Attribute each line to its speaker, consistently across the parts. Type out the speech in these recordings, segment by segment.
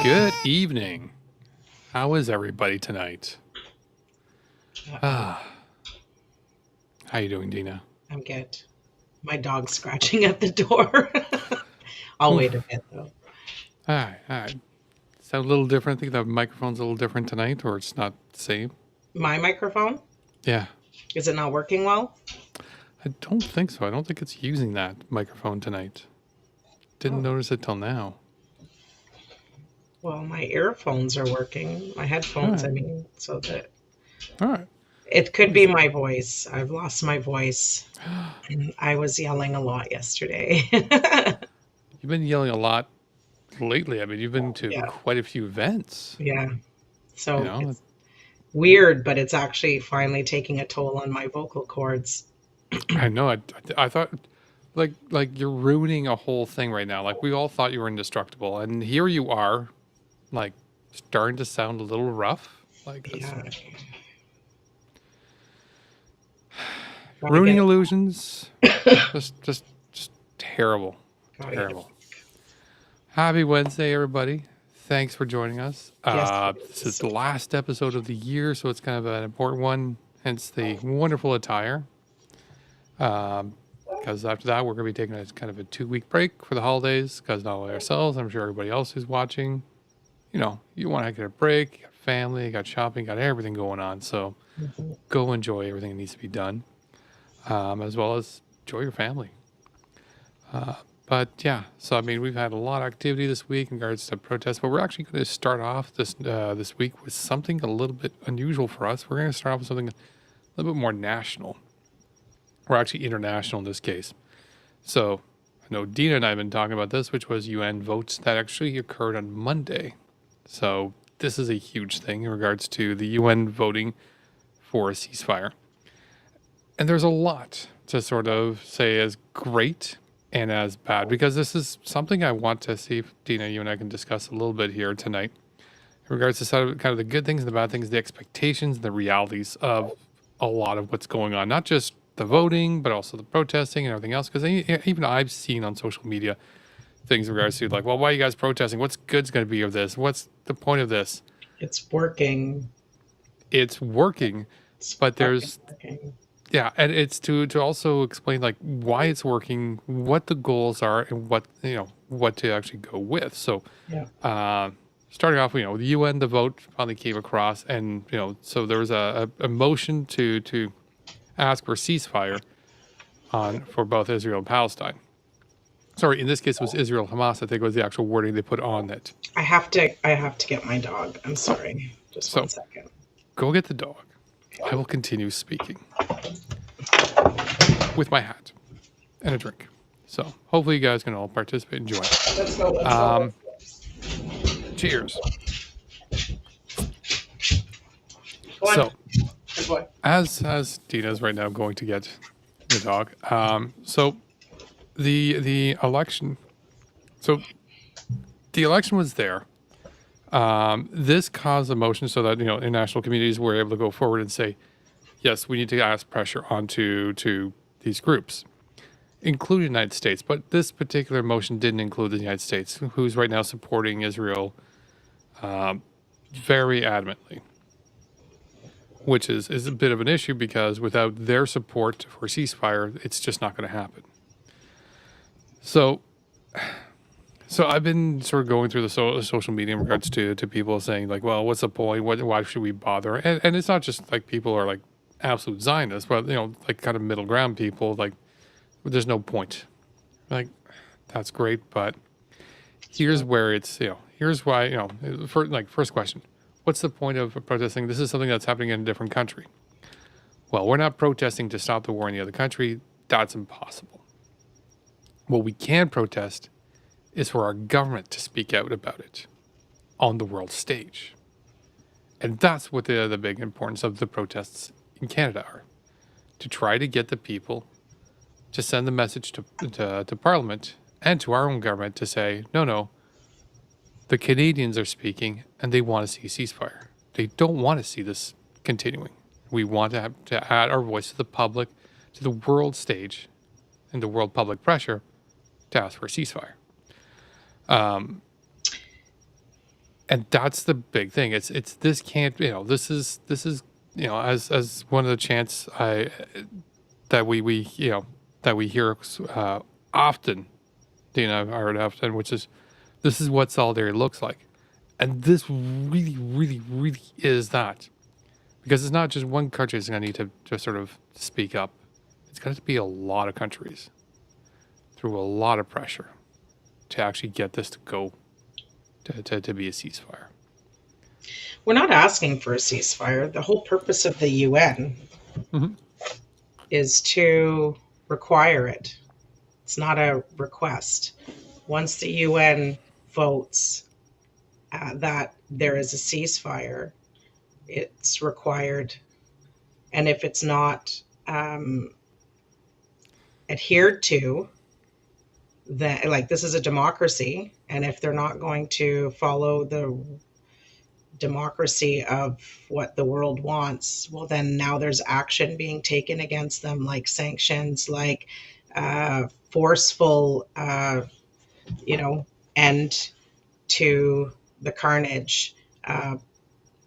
Speaker 1: Good evening. How is everybody tonight? How you doing, Deana?
Speaker 2: I'm good. My dog's scratching at the door. I'll wait a bit though.
Speaker 1: All right. Is that a little different? I think the microphone's a little different tonight, or it's not the same?
Speaker 2: My microphone?
Speaker 1: Yeah.
Speaker 2: Is it not working well?
Speaker 1: I don't think so. I don't think it's using that microphone tonight. Didn't notice it till now.
Speaker 2: Well, my earphones are working. My headphones,
Speaker 1: All right.
Speaker 2: I mean, so that
Speaker 1: All right.
Speaker 2: it could be my voice. I've lost my voice. I was yelling a lot yesterday.
Speaker 1: You've been yelling a lot lately. I mean, you've been to
Speaker 2: Yeah.
Speaker 1: quite a few events.
Speaker 2: Yeah. So
Speaker 1: You know,
Speaker 2: it's weird, but it's actually finally taking a toll on my vocal cords.
Speaker 1: I know. I thought, like you're ruining a whole thing right now. Like we all thought you were indestructible, and here you are, like starting to sound a little rough. Like this.
Speaker 2: Yeah.
Speaker 1: Ruining illusions. just terrible. Terrible. Happy Wednesday, everybody. Thanks for joining us.
Speaker 2: Yes.
Speaker 1: This is the last episode of the year, so it's kind of an important one, hence the wonderful attire. Because after that, we're going to be taking a kind of a 2-week break for the holidays, because not only ourselves, I'm sure everybody else who's watching, you know, you want to get a break, you got family, you got shopping, got everything going on. So go enjoy everything that needs to be done, as well as enjoy your family. But yeah, so I mean, we've had a lot of activity this week in regards to protests, but we're actually going to start off this week with something a little bit unusual for us. We're going to start off with something a little bit more national, or actually international in this case. So I know Deana and I have been talking about this, which was UN votes that actually occurred on Monday. So this is a huge thing in regards to the UN voting for a ceasefire. And there's a lot to sort of say as great and as bad, because this is something I want to see if Deana, you and I can discuss a little bit here tonight in regards to sort of kind of the good things and the bad things, the expectations and the realities of a lot of what's going on, not just the voting, but also the protesting and everything else. Because even I've seen on social media things in regards to like, well, why are you guys protesting? What's good's going to be of this? What's the point of this?
Speaker 2: It's working.
Speaker 1: It's working, but there's
Speaker 2: working.
Speaker 1: Yeah, and it's to also explain like why it's working, what the goals are, and what to actually go with. So, starting off, the UN, the vote finally came across, and so there was a motion to ask for ceasefire for both Israel and Palestine. Sorry, in this case, it was Israel Hamas. I think was the actual wording they put on it.
Speaker 2: I have to get my dog. I'm sorry. Just 1 second.
Speaker 1: Go get the dog. I will continue speaking with my hat and a drink. So hopefully you guys can all participate and join.
Speaker 2: Let's go.
Speaker 1: Cheers.
Speaker 2: Go on.
Speaker 1: So,
Speaker 2: Good boy.
Speaker 1: as Deana's right now going to get the dog, so the election, the election was there. This caused a motion so that international communities were able to go forward and say, yes, we need to ask pressure onto these groups, including the United States. But this particular motion didn't include the United States, who's right now supporting Israel very adamantly, which is a bit of an issue because without their support for ceasefire, it's just not going to happen. So I've been sort of going through the social media in regards to people saying like, well, what's the point? Why should we bother? And it's not just like people are like absolute Zionists, but like kind of middle ground people, like there's no point. Like that's great, but here's where it's here's why first question, what's the point of protesting? This is something that's happening in a different country. Well, we're not protesting to stop the war in the other country. That's impossible. What we can protest is for our government to speak out about it on the world stage. And that's what the big importance of the protests in Canada are. To try to get the people to send the message to Parliament and to our own government to say, no, the Canadians are speaking and they want to see a ceasefire. They don't want to see this continuing. We want to add our voice to the public, to the world stage, and the world public pressure to ask for a ceasefire. And that's the big thing. It's this can't, this is as one of the chants I that we that we hear often, Dina, I heard often, which is this is what solidarity looks like, and this really, really, really is that, because it's not just one country that's going to need to sort of speak up. It's going to be a lot of countries through a lot of pressure to actually get this to go to be a ceasefire.
Speaker 2: We're not asking for a ceasefire. The whole purpose of the UN
Speaker 1: Mhm.
Speaker 2: is to require it. It's not a request. Once the UN votes that there is a ceasefire, it's required. And if it's not adhered to, then, like, this is a democracy, and if they're not going to follow the democracy of what the world wants, well, then now there's action being taken against them, like sanctions, like forceful, end to the carnage,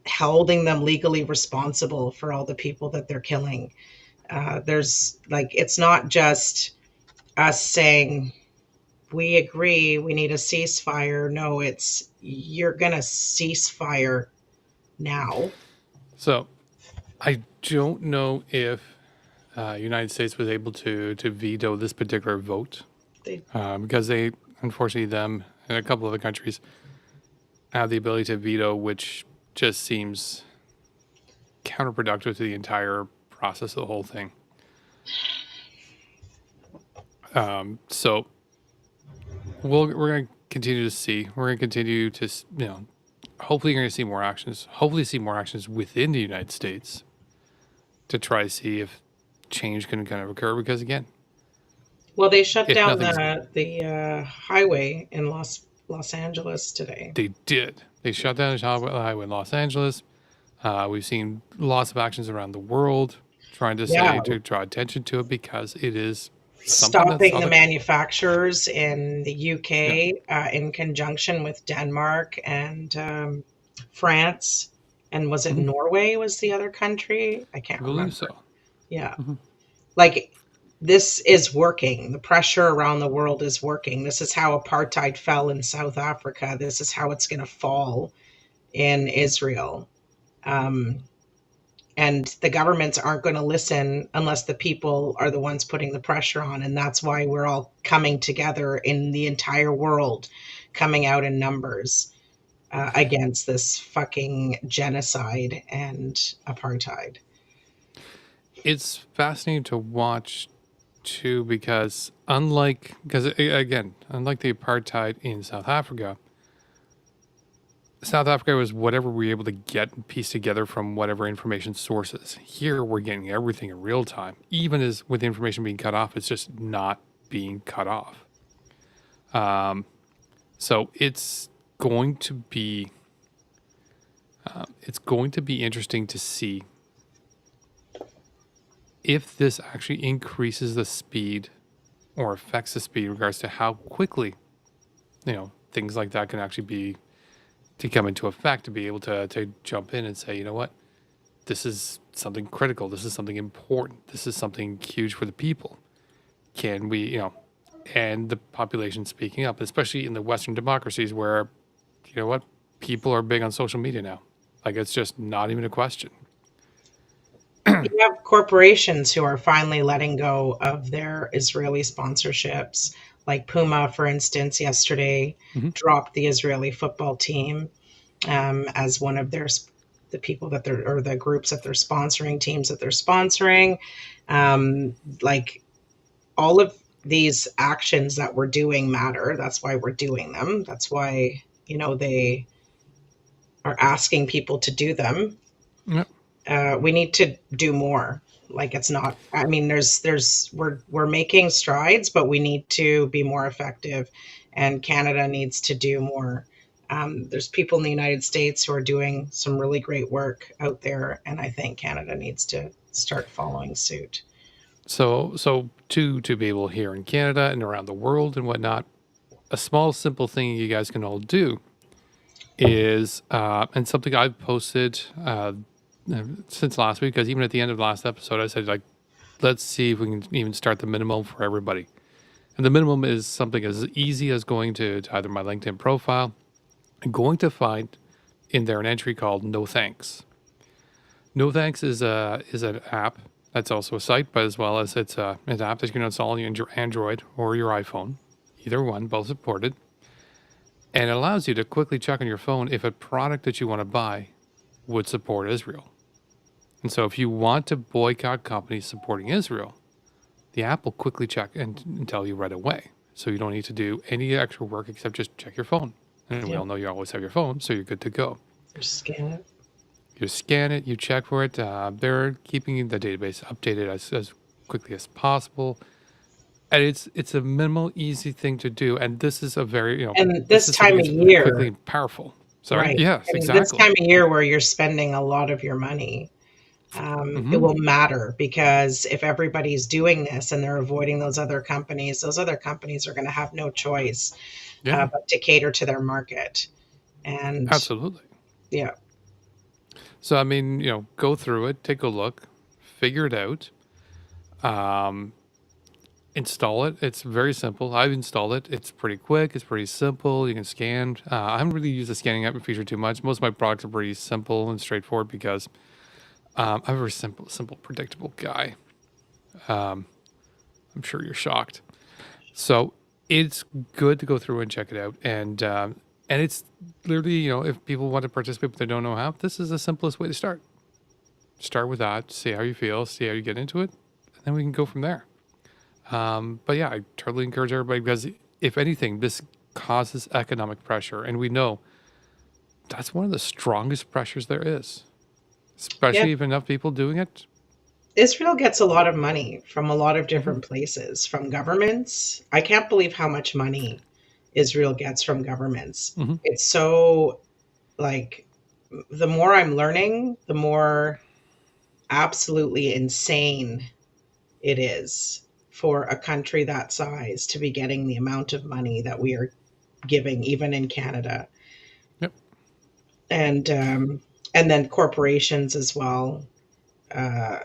Speaker 2: holding them legally responsible for all the people that they're killing. There's like, it's not just us saying we agree we need a ceasefire. No, it's you're gonna cease fire now.
Speaker 1: So I don't know if United States was able to veto this particular vote
Speaker 2: They,
Speaker 1: because they, unfortunately, them and a couple other countries have the ability to veto, which just seems counterproductive to the entire process of the whole thing. So we're going to continue to see. We're going to continue to, hopefully you're going to see more actions. Hopefully see more actions within the United States to try to see if change can kind of occur. Because again,
Speaker 2: well, they shut
Speaker 1: if
Speaker 2: down
Speaker 1: nothing's,
Speaker 2: the highway in Los Angeles today.
Speaker 1: they did. They shut down the highway in Los Angeles. We've seen lots of actions around the world trying to
Speaker 2: Yeah,
Speaker 1: say to draw attention to it because it is something that's
Speaker 2: stopping the
Speaker 1: other.
Speaker 2: manufacturers in the
Speaker 1: Yeah,
Speaker 2: UK in conjunction with Denmark and France. And was it
Speaker 1: mhm,
Speaker 2: Norway was the other country? I
Speaker 1: I
Speaker 2: can't
Speaker 1: believe
Speaker 2: remember.
Speaker 1: so.
Speaker 2: Yeah.
Speaker 1: Hmm.
Speaker 2: Like, this is working. The pressure around the world is working. This is how apartheid fell in South Africa. This is how it's going to fall in Israel. Um, and the governments aren't going to listen unless the people are the ones putting the pressure on. And that's why we're all coming together in the entire world, coming out in numbers against this fucking genocide and apartheid.
Speaker 1: It's fascinating to watch too because again, unlike the apartheid in South Africa, South Africa was whatever we were able to get and piece together from whatever information sources. Here we're getting everything in real time. Even as with information being cut off, it's just not being cut off. So it's going to be interesting to see if this actually increases the speed or affects the speed in regards to how quickly, things like that can actually be to come into effect, to be able to jump in and say, you know what, this is something critical. This is something important. This is something huge for the people. Can we, and the population speaking up, especially in the Western democracies where, you know what, people are big on social media now. Like, it's just not even a question.
Speaker 2: You have corporations who are finally letting go of their Israeli sponsorships. Like Puma, for instance, yesterday
Speaker 1: Hmm.
Speaker 2: dropped the Israeli football team as one of the people that they're, or the groups that they're sponsoring, teams that they're sponsoring. Like, all of these actions that we're doing matter. That's why we're doing them. That's why, they are asking people to do them.
Speaker 1: Yep.
Speaker 2: We need to do more. Like, it's not, I mean, we're making strides, but we need to be more effective, and Canada needs to do more. There's people in the United States who are doing some really great work out there, and I think Canada needs to start following suit.
Speaker 1: So to be able here in Canada and around the world and whatnot, a small simple thing you guys can all do is, and something I've posted since last week, because even at the end of last episode, I said, like, let's see if we can even start the minimum for everybody. And the minimum is something as easy as going to either my LinkedIn profile and going to find in there an entry called No Thanks. No Thanks is an app that's also a site, but as well as it's an app that you can install on your Android or your iPhone, either one, both supported. And it allows you to quickly check on your phone if a product that you want to buy would support Israel. And so if you want to boycott companies supporting Israel, the app will quickly check and tell you right away. So you don't need to do any extra work except just check your phone. And we
Speaker 2: Yeah.
Speaker 1: all know you always have your phone, so you're good to go.
Speaker 2: Just scan it.
Speaker 1: You scan it, you check for it. They're keeping the database updated as quickly as possible. And it's a minimal, easy thing to do. And this is a very,
Speaker 2: And
Speaker 1: this
Speaker 2: this
Speaker 1: is something
Speaker 2: time of
Speaker 1: that's quickly
Speaker 2: year,
Speaker 1: and powerful. Sorry?
Speaker 2: right?
Speaker 1: Yes,
Speaker 2: And this
Speaker 1: exactly.
Speaker 2: time of year where you're spending a lot of your money, it
Speaker 1: Hmm.
Speaker 2: will matter, because if everybody's doing this and they're avoiding those other companies are going to have no choice
Speaker 1: Yeah,
Speaker 2: but to cater to their market. And
Speaker 1: absolutely.
Speaker 2: yeah,
Speaker 1: So, I mean, go through it, take a look, figure it out. Um, Install it. It's very simple. I've installed it. It's pretty quick. It's pretty simple. You can scan. I haven't really used the scanning app feature too much. Most of my products are pretty simple and straightforward because I'm a very simple, predictable guy. Um, I'm sure you're shocked. So it's good to go through and check it out. And it's literally, if people want to participate but they don't know how, this is the simplest way to start. Start with that. See how you feel. See how you get into it, and then we can go from there. But yeah, I totally encourage everybody, because if anything, this causes economic pressure. And we know that's one of the strongest pressures there is,
Speaker 2: yeah.
Speaker 1: especially if enough people doing it.
Speaker 2: Israel gets a lot of money from a lot of
Speaker 1: Hmm.
Speaker 2: different places, from governments. I can't believe how much money Israel gets from governments.
Speaker 1: Hmm.
Speaker 2: It's so, like, the more I'm learning, the more absolutely insane it is for a country that size to be getting the amount of money that we are giving, even in Canada.
Speaker 1: Yep.
Speaker 2: And and then corporations as well. Uh,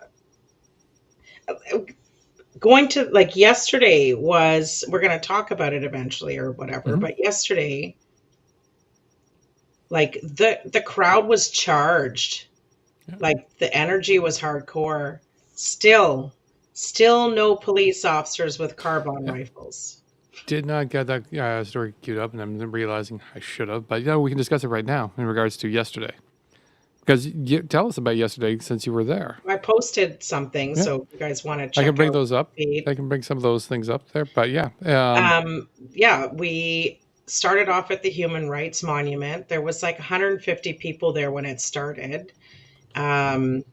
Speaker 2: Going to, like, yesterday was, we're going to talk about it eventually or whatever,
Speaker 1: Hmm.
Speaker 2: but yesterday, like, the crowd was charged,
Speaker 1: Yeah.
Speaker 2: like the energy was hardcore. Still no police officers with carbine
Speaker 1: Yeah.
Speaker 2: rifles.
Speaker 1: Did not get that story queued up, and I'm realizing I should have. But we can discuss it right now in regards to yesterday. Because tell us about yesterday since you were there.
Speaker 2: I posted something,
Speaker 1: Yeah,
Speaker 2: so if you guys want to
Speaker 1: I can
Speaker 2: check
Speaker 1: bring
Speaker 2: out
Speaker 1: those up.
Speaker 2: the feed.
Speaker 1: I can bring some of those things up there. But yeah,
Speaker 2: Yeah, we started off at the Human Rights Monument. There was like 150 people there when it started. Um,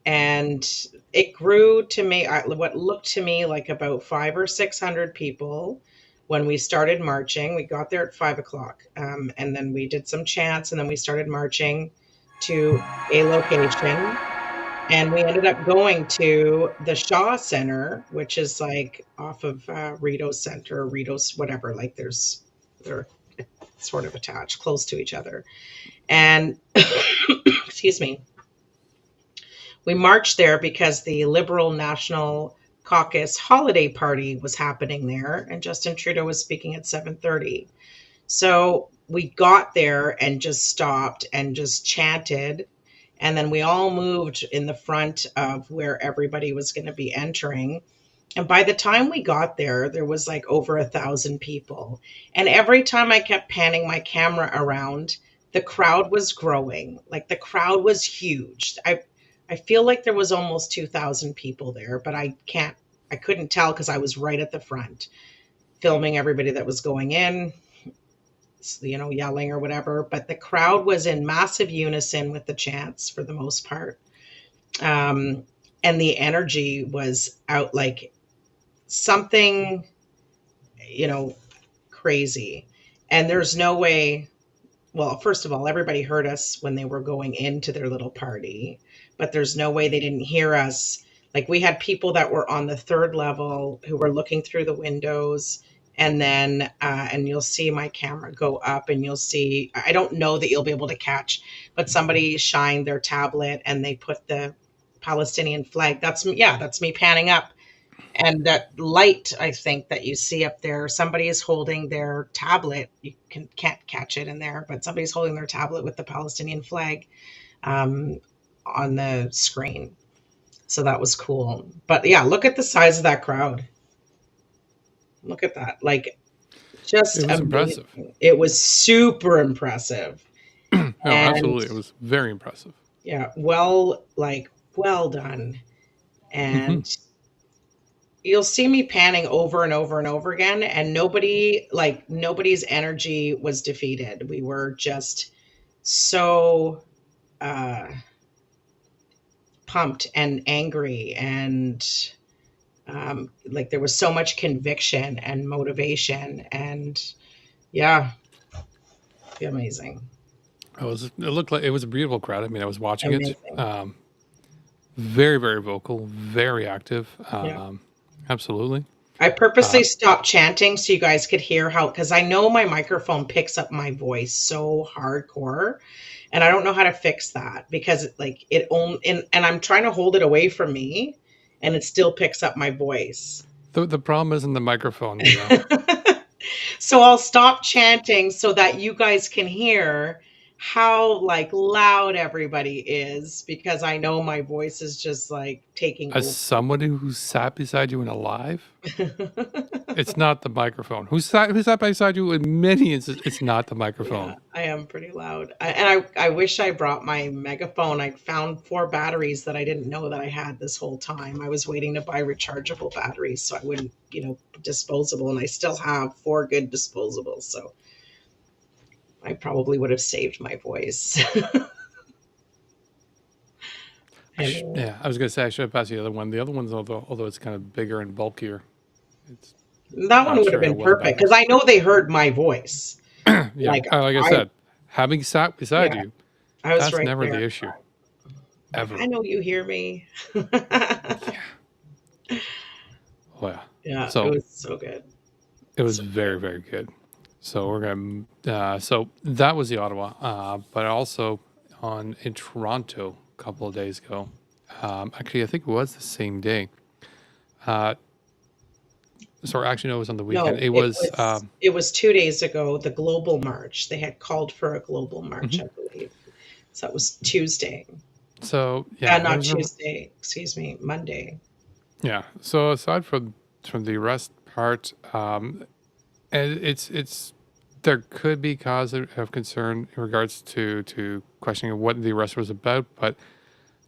Speaker 2: and it grew to me, what looked to me like about 500 or 600 people when we started marching. We got there at 5 o'clock, and then we did some chants, and then we started marching to a location, and we ended up going to the Shaw Center, which is like off of Rito Center, Rito's, whatever. Like, they're sort of attached, close to each other, and excuse me, we marched there because the Liberal National Caucus holiday party was happening there, and Justin Trudeau was speaking at 7:30. So we got there and just stopped and just chanted, and then we all moved in the front of where everybody was going to be entering. And by the time we got there, there was like over 1,000 people. And every time I kept panning my camera around, the crowd was growing. Like, the crowd was huge. I feel like there was almost 2,000 people there, but I couldn't tell because I was right at the front filming everybody that was going in, yelling or whatever. But the crowd was in massive unison with the chants for the most part. Um, and the energy was out, like, something, you know, crazy. And there's no way, well, first of all, everybody heard us when they were going into their little party, but there's no way they didn't hear us. Like, we had people that were on the third level who were looking through the windows, And then and you'll see my camera go up, and you'll see, I don't know that you'll be able to catch, but somebody shined their tablet and they put the Palestinian flag. That's me. Yeah, that's me panning up. And that light, I think, that you see up there, somebody is holding their tablet. You can't catch it in there, but somebody's holding their tablet with the Palestinian flag um, on the screen. So that was cool. But yeah, look at the size of that crowd. Look at that. Like, just
Speaker 1: It was impressive.
Speaker 2: amazing. It was super impressive.
Speaker 1: No,
Speaker 2: And
Speaker 1: absolutely. It was very impressive.
Speaker 2: yeah, well done.
Speaker 1: Hmm.
Speaker 2: And you'll see me panning over and over and over again, and nobody's energy was defeated. We were just so uh pumped and angry, and like there was so much conviction and motivation, and yeah, amazing.
Speaker 1: It looked like it was a beautiful crowd. I mean, I was watching it.
Speaker 2: Amazing.
Speaker 1: Very, very vocal, very active.
Speaker 2: Yeah.
Speaker 1: Absolutely.
Speaker 2: I
Speaker 1: Uh,
Speaker 2: purposely stopped chanting so you guys could hear how, because I know my microphone picks up my voice so hardcore, and I don't know how to fix that because like it only, and I'm trying to hold it away from me, and it still picks up my voice.
Speaker 1: the problem isn't the microphone, Leah.
Speaker 2: So I'll stop chanting so that you guys can hear how like loud everybody is, because I know my voice is just like taking
Speaker 1: As somebody who sat beside you in a live,
Speaker 2: over.
Speaker 1: it's not the microphone. Who sat beside you in many instances? It's not the microphone.
Speaker 2: Yeah, I am pretty loud. I wish I brought my megaphone. I found 4 batteries that I didn't know that I had this whole time. I was waiting to buy rechargeable batteries so I wouldn't, disposable. And I still have 4 good disposables. So I probably would have saved my voice. Anyway,
Speaker 1: Yeah, I was gonna say I should have passed the other one. The other one's although it's kind of bigger and bulkier, it's
Speaker 2: that one
Speaker 1: not
Speaker 2: would have
Speaker 1: sure how
Speaker 2: been
Speaker 1: well the
Speaker 2: perfect because
Speaker 1: batteries.
Speaker 2: I know they heard my voice.
Speaker 1: Yeah,
Speaker 2: Like
Speaker 1: like I
Speaker 2: I,
Speaker 1: said, having sat beside
Speaker 2: yeah,
Speaker 1: you,
Speaker 2: I was
Speaker 1: that's
Speaker 2: right
Speaker 1: never the
Speaker 2: there.
Speaker 1: issue
Speaker 2: Like,
Speaker 1: ever.
Speaker 2: I know you hear me.
Speaker 1: Yeah. Oh yeah.
Speaker 2: Yeah, it
Speaker 1: So
Speaker 2: was so good.
Speaker 1: it was
Speaker 2: So
Speaker 1: very, very good. So we're gonna. So that was the Ottawa, but also in Toronto a couple of days ago. Actually, I think it was the same day. Uh, sorry, actually, no, it was on the weekend.
Speaker 2: No,
Speaker 1: It
Speaker 2: it
Speaker 1: was.
Speaker 2: was it was 2 days ago, the global march. They had called for a global march,
Speaker 1: Mhm.
Speaker 2: I believe. So it was Tuesday.
Speaker 1: So yeah, there
Speaker 2: Not
Speaker 1: was a
Speaker 2: Tuesday, excuse me, Monday.
Speaker 1: yeah. So aside from the arrest part, and it's there could be cause of concern in regards to questioning what the arrest was about, but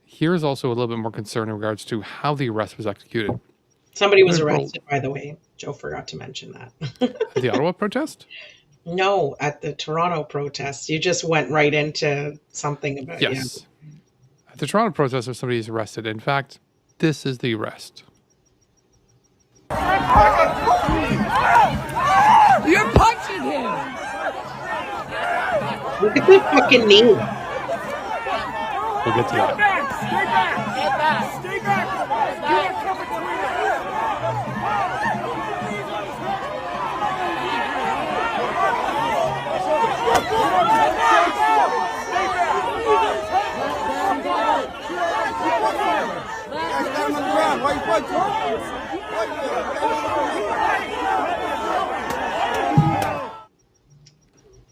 Speaker 1: here's also a little bit more concern in regards to how the arrest was executed.
Speaker 2: Somebody was
Speaker 1: There's bro
Speaker 2: arrested, by the way. Joe forgot to mention that.
Speaker 1: at the Ottawa protest.
Speaker 2: No, at the Toronto protest. You just went right into something about, yeah.
Speaker 1: Yes, at the Toronto protest, somebody is arrested. In fact, this is the arrest.
Speaker 3: You're punching him!
Speaker 2: Look at the fucking knee.
Speaker 1: We'll get to that.
Speaker 3: Stay back! Stay back! Stay back! You don't come between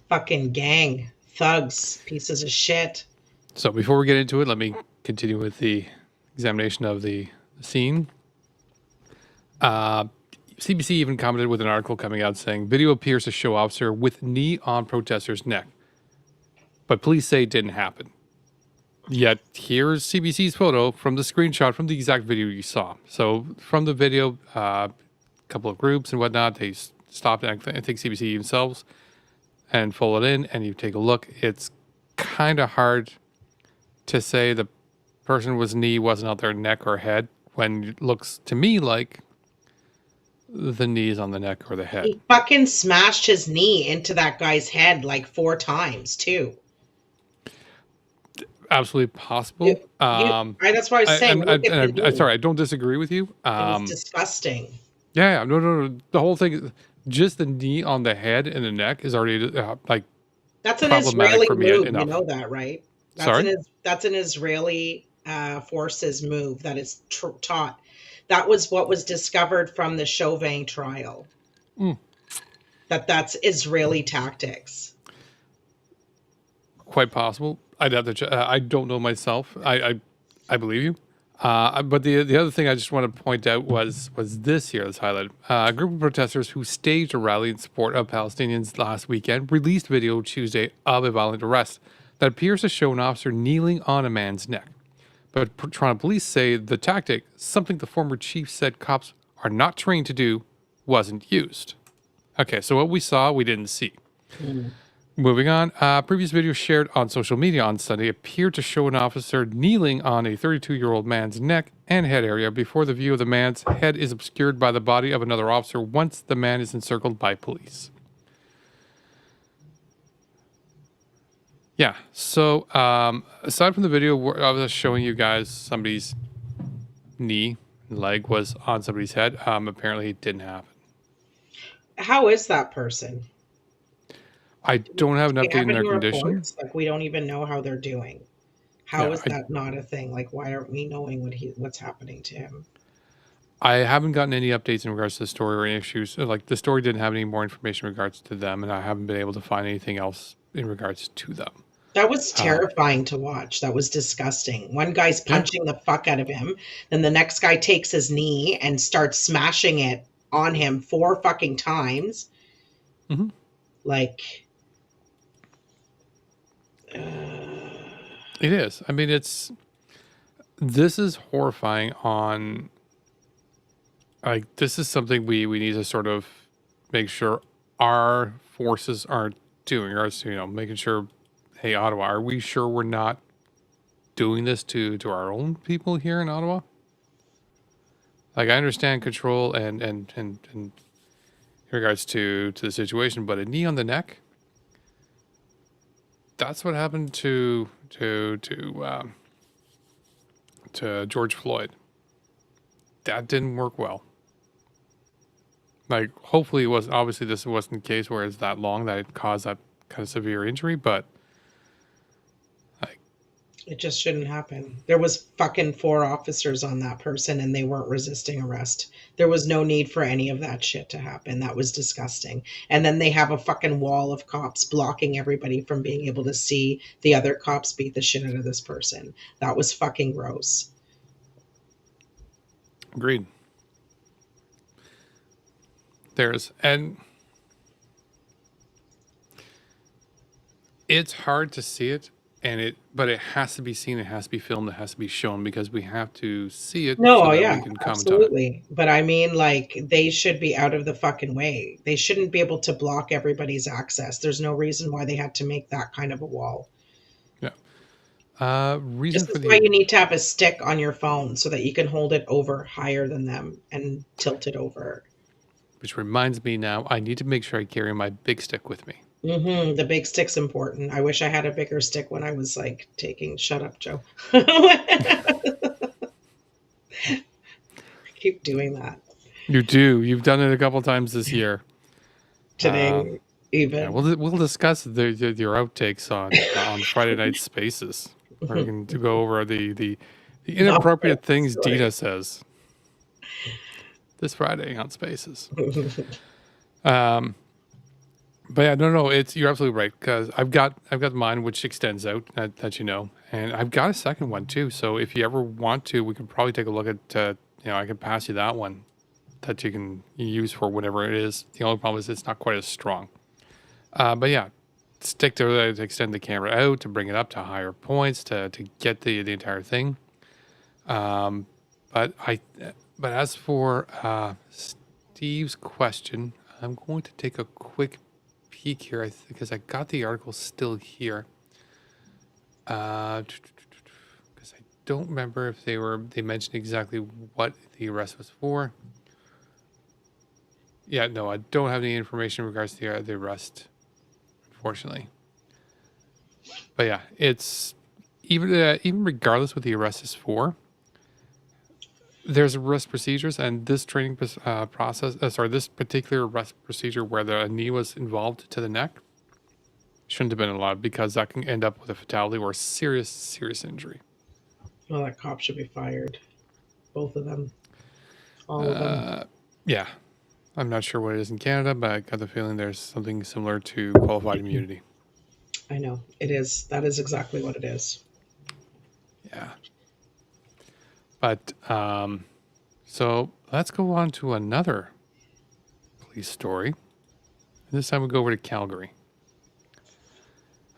Speaker 2: Fucking gang. Thugs. Pieces of shit.
Speaker 1: So before we get into it, let me continue with the examination of the scene. CBC even commented with an article coming out saying video appears to show officer with knee on protester's neck, but police say it didn't happen. Yet here's CBC's photo from the screenshot from the exact video you saw. So from the video, a couple of groups and whatnot, they stopped, and I think CBC themselves, and followed in, and you take a look. It's kind of hard to say the person's knee wasn't out their neck or head when it looks to me like the knees on the neck or the head.
Speaker 2: He fucking smashed his knee into that guy's head like 4 times, too.
Speaker 1: Absolutely possible.
Speaker 2: That's why I was saying.
Speaker 1: Sorry, I don't disagree with you.
Speaker 2: It was disgusting.
Speaker 1: Yeah, no. The whole thing, just the knee on the head and the neck is already like
Speaker 2: That's an
Speaker 1: problematic
Speaker 2: Israeli
Speaker 1: for me
Speaker 2: move. You
Speaker 1: enough.
Speaker 2: know that, right?
Speaker 1: Sorry?
Speaker 2: That's an Israeli forces move that is taught. That was what was discovered from the Chauvin trial.
Speaker 1: Mm.
Speaker 2: That's Israeli tactics.
Speaker 1: Quite possible. I'd have to. I don't know myself. I believe you. But the other thing I just want to point out was this here that's highlighted. A group of protesters who staged a rally in support of Palestinians last weekend released video Tuesday of a violent arrest that appears to show an officer kneeling on a man's neck. But Toronto police say the tactic, something the former chief said cops are not trained to do, wasn't used. Okay, so what we saw, we didn't see. Moving on, previous video shared on social media on Sunday appeared to show an officer kneeling on a 32-year-old man's neck and head area before the view of the man's head is obscured by the body of another officer once the man is encircled by police. Yeah, so aside from the video where I was showing you guys somebody's knee, leg was on somebody's head, apparently it didn't happen.
Speaker 2: How is that person?
Speaker 1: I don't have an
Speaker 2: Do we
Speaker 1: update
Speaker 2: have
Speaker 1: in their
Speaker 2: any
Speaker 1: condition.
Speaker 2: reports? Like, we don't even know how they're doing. How
Speaker 1: Yeah,
Speaker 2: is that not a thing? Like, why aren't we knowing what's happening to him?
Speaker 1: I haven't gotten any updates in regards to the story or any issues. Like the story didn't have any more information in regards to them, and I haven't been able to find anything else in regards to them.
Speaker 2: That was terrifying to watch. That was disgusting. One guy's punching the fuck out of him, then the next guy takes his knee and starts smashing it on him 4 fucking times.
Speaker 1: Mm-hmm.
Speaker 2: Like,
Speaker 1: It is. I mean, this is horrifying on, like, this is something we need to sort of make sure our forces aren't doing, or, making sure, hey, Ottawa, are we sure we're not doing this to our own people here in Ottawa? Like, I understand control and in regards to the situation, but a knee on the neck, that's what happened to George Floyd. That didn't work well. Like, hopefully it wasn't, obviously this wasn't the case where it's that long that it caused that kind of severe injury, but like,
Speaker 2: it just shouldn't happen. There was fucking 4 officers on that person and they weren't resisting arrest. There was no need for any of that shit to happen. That was disgusting. And then they have a fucking wall of cops blocking everybody from being able to see the other cops beat the shit out of this person. That was fucking gross.
Speaker 1: agreed. And it's hard to see it, but it has to be seen, it has to be filmed, it has to be shown because we have to see it
Speaker 2: No,
Speaker 1: so that
Speaker 2: yeah,
Speaker 1: we can comment on it.
Speaker 2: absolutely. But I mean, like, they should be out of the fucking way. They shouldn't be able to block everybody's access. There's no reason why they had to make that kind of a wall.
Speaker 1: Yeah.
Speaker 2: This is why you need to have a stick on your phone so that you can hold it over higher than them and tilt it over.
Speaker 1: Which reminds me now, I need to make sure I carry my big stick with me.
Speaker 2: The big stick's important. I wish I had a bigger stick when I was like shut up, Joe. I keep doing that.
Speaker 1: You do. You've done it a couple times this year.
Speaker 2: Today, even.
Speaker 1: Yeah, we'll discuss your outtakes on Friday night Spaces. We're going to go over the inappropriate things Deana says this Friday on Spaces. But yeah, no, you're absolutely right because I've got mine which extends out that and I've got a second one too. So if you ever want to, we can probably take a look at I can pass you that one that you can use for whatever it is. The only problem is it's not quite as strong. But yeah, stick to extend the camera out to bring it up to higher points to get the entire thing. But as for Steve's question, I'm going to take a quick peek here because I got the article still here. Because I don't remember if they mentioned exactly what the arrest was for. Yeah, no, I don't have any information in regards to the arrest, unfortunately. But yeah, it's even regardless what the arrest is for. there's arrest procedures, and this training process, this particular arrest procedure where the knee was involved to the neck shouldn't have been allowed because that can end up with a fatality or serious injury.
Speaker 2: Well, that cop should be fired. Both of them. All of them.
Speaker 1: Yeah. I'm not sure what it is in Canada, but I got the feeling there's something similar to qualified immunity.
Speaker 2: I know. It is. That is exactly what it is.
Speaker 1: Yeah. But, so let's go on to another police story. This time we go over to Calgary,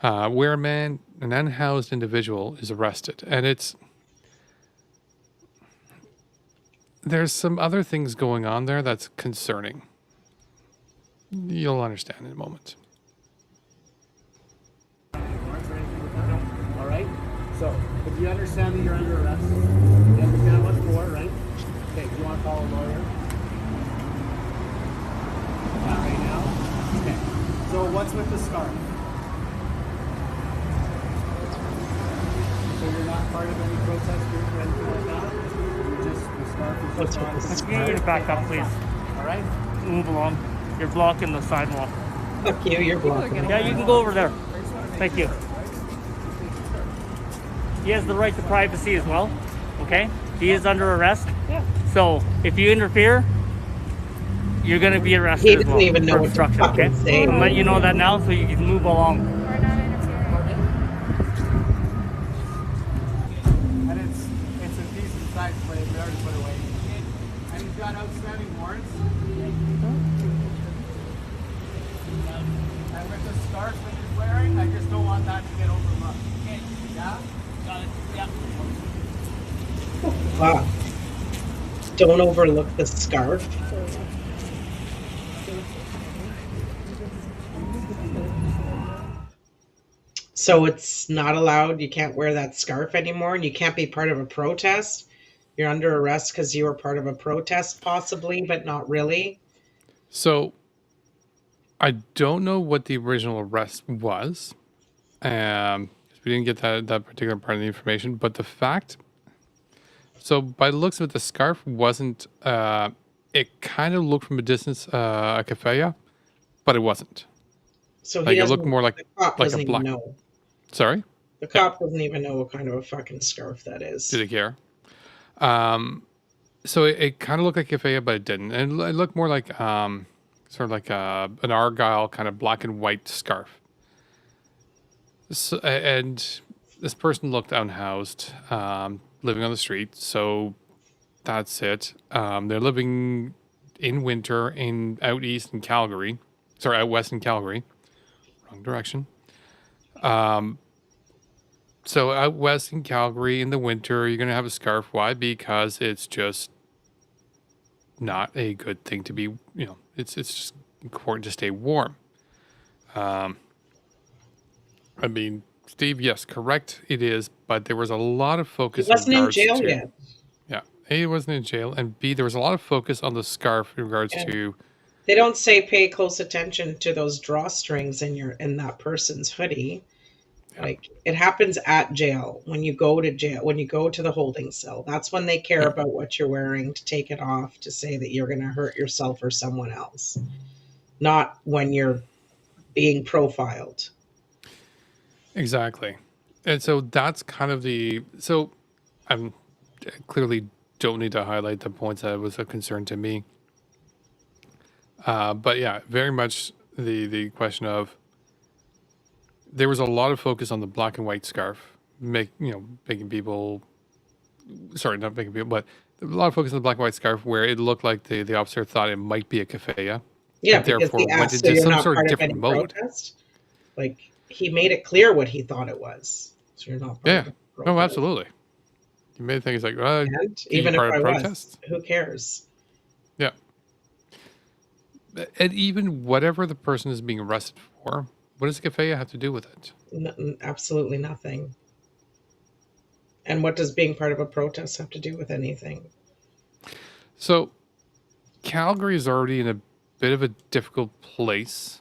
Speaker 1: where an unhoused individual is arrested. And there's some other things going on there that's concerning. You'll understand in a moment.
Speaker 4: All right. So, if you understand that you're under arrest, you understand what for, right? Okay. Do you want to call a lawyer? Not right now. Okay. So, what's with the scarf? So you're not part of any protest group or anything like that? You're just the scarf is
Speaker 2: What's
Speaker 4: just
Speaker 2: with
Speaker 4: on.
Speaker 2: the
Speaker 5: Can you get back up, please?
Speaker 4: All right.
Speaker 5: Move along. You're blocking the sidewalk.
Speaker 2: Fuck you. You're blocking.
Speaker 5: Yeah, you can go over there. Thank you. He has the right to privacy as well. Okay? He is under arrest.
Speaker 2: Yeah.
Speaker 5: So if you interfere, you're going to be arrested
Speaker 2: He
Speaker 5: as
Speaker 2: doesn't
Speaker 5: well
Speaker 2: even know
Speaker 5: for
Speaker 2: what to
Speaker 5: obstruction. Okay?
Speaker 2: fucking say.
Speaker 5: I'm letting you know that now so you can move along.
Speaker 3: We're not interfering.
Speaker 4: And it's a decent size blade. We already put away. And he's got outstanding warrants. And with the scarf that he's wearing, I just don't want that to get overlooked. Okay. Yeah? Got it. Yeah.
Speaker 2: Wow. Don't overlook the scarf. So it's not allowed. You can't wear that scarf anymore, and you can't be part of a protest. You're under arrest because you were part of a protest, possibly, but not really.
Speaker 1: So I don't know what the original arrest was. We didn't get that particular part of the information, but the fact. So by the looks of it, the scarf wasn't. It kind of looked from a distance a keffiyeh, but it wasn't.
Speaker 2: So
Speaker 1: Like
Speaker 2: he
Speaker 1: it
Speaker 2: doesn't.
Speaker 1: looked more like
Speaker 2: The cop
Speaker 1: like a
Speaker 2: doesn't even
Speaker 1: black.
Speaker 2: know.
Speaker 1: Sorry,
Speaker 2: The cop doesn't even know what kind of a fucking scarf that is.
Speaker 1: did it care? So it kind of looked like keffiyeh, but it didn't. And it looked more like sort of like an argyle kind of black and white scarf. So, and this person looked unhoused, living on the street. So that's it. They're living in winter out east in Calgary. Sorry, out west in Calgary. Wrong direction. So out west in Calgary in the winter, you're going to have a scarf. Why? Because it's just not a good thing to be, it's just important to stay warm. I mean, Steve, yes, correct, it is, but there was a lot of
Speaker 2: He
Speaker 1: focus
Speaker 2: wasn't in
Speaker 1: regards
Speaker 2: jail
Speaker 1: to,
Speaker 2: yet.
Speaker 1: yeah, A, he wasn't in jail, and B, there was a lot of focus on the scarf in regards
Speaker 2: Yeah.
Speaker 1: to,
Speaker 2: They don't say pay close attention to those drawstrings in that person's hoodie. Like it happens at jail when you go to jail, when you go to the holding cell. That's when they care about what you're wearing to take it off to say that you're going to hurt yourself or someone else, not when you're being profiled.
Speaker 1: exactly. And so that's kind of so I clearly don't need to highlight the points that was a concern to me. But yeah, very much the question of, there was a lot of focus on the black and white scarf, making people, sorry, not making people, but a lot of focus on the black and white scarf where it looked like the officer thought it might be a keffiyeh.
Speaker 2: Yeah,
Speaker 1: And
Speaker 2: because
Speaker 1: therefore
Speaker 2: he
Speaker 1: went
Speaker 2: asked, so
Speaker 1: into
Speaker 2: you're
Speaker 1: some
Speaker 2: not
Speaker 1: sort of
Speaker 2: part of
Speaker 1: different
Speaker 2: any
Speaker 1: mode.
Speaker 2: protest. Like he made it clear what he thought it was. So you're not part
Speaker 1: Yeah.
Speaker 2: of a
Speaker 1: No,
Speaker 2: protest.
Speaker 1: absolutely. You made things like,
Speaker 2: And even if
Speaker 1: part
Speaker 2: I
Speaker 1: of
Speaker 2: was,
Speaker 1: protest?
Speaker 2: who cares?
Speaker 1: Yeah. And even whatever the person is being arrested for, what does keffiyeh have to do with it?
Speaker 2: Absolutely nothing. And what does being part of a protest have to do with anything?
Speaker 1: So Calgary is already in a bit of a difficult place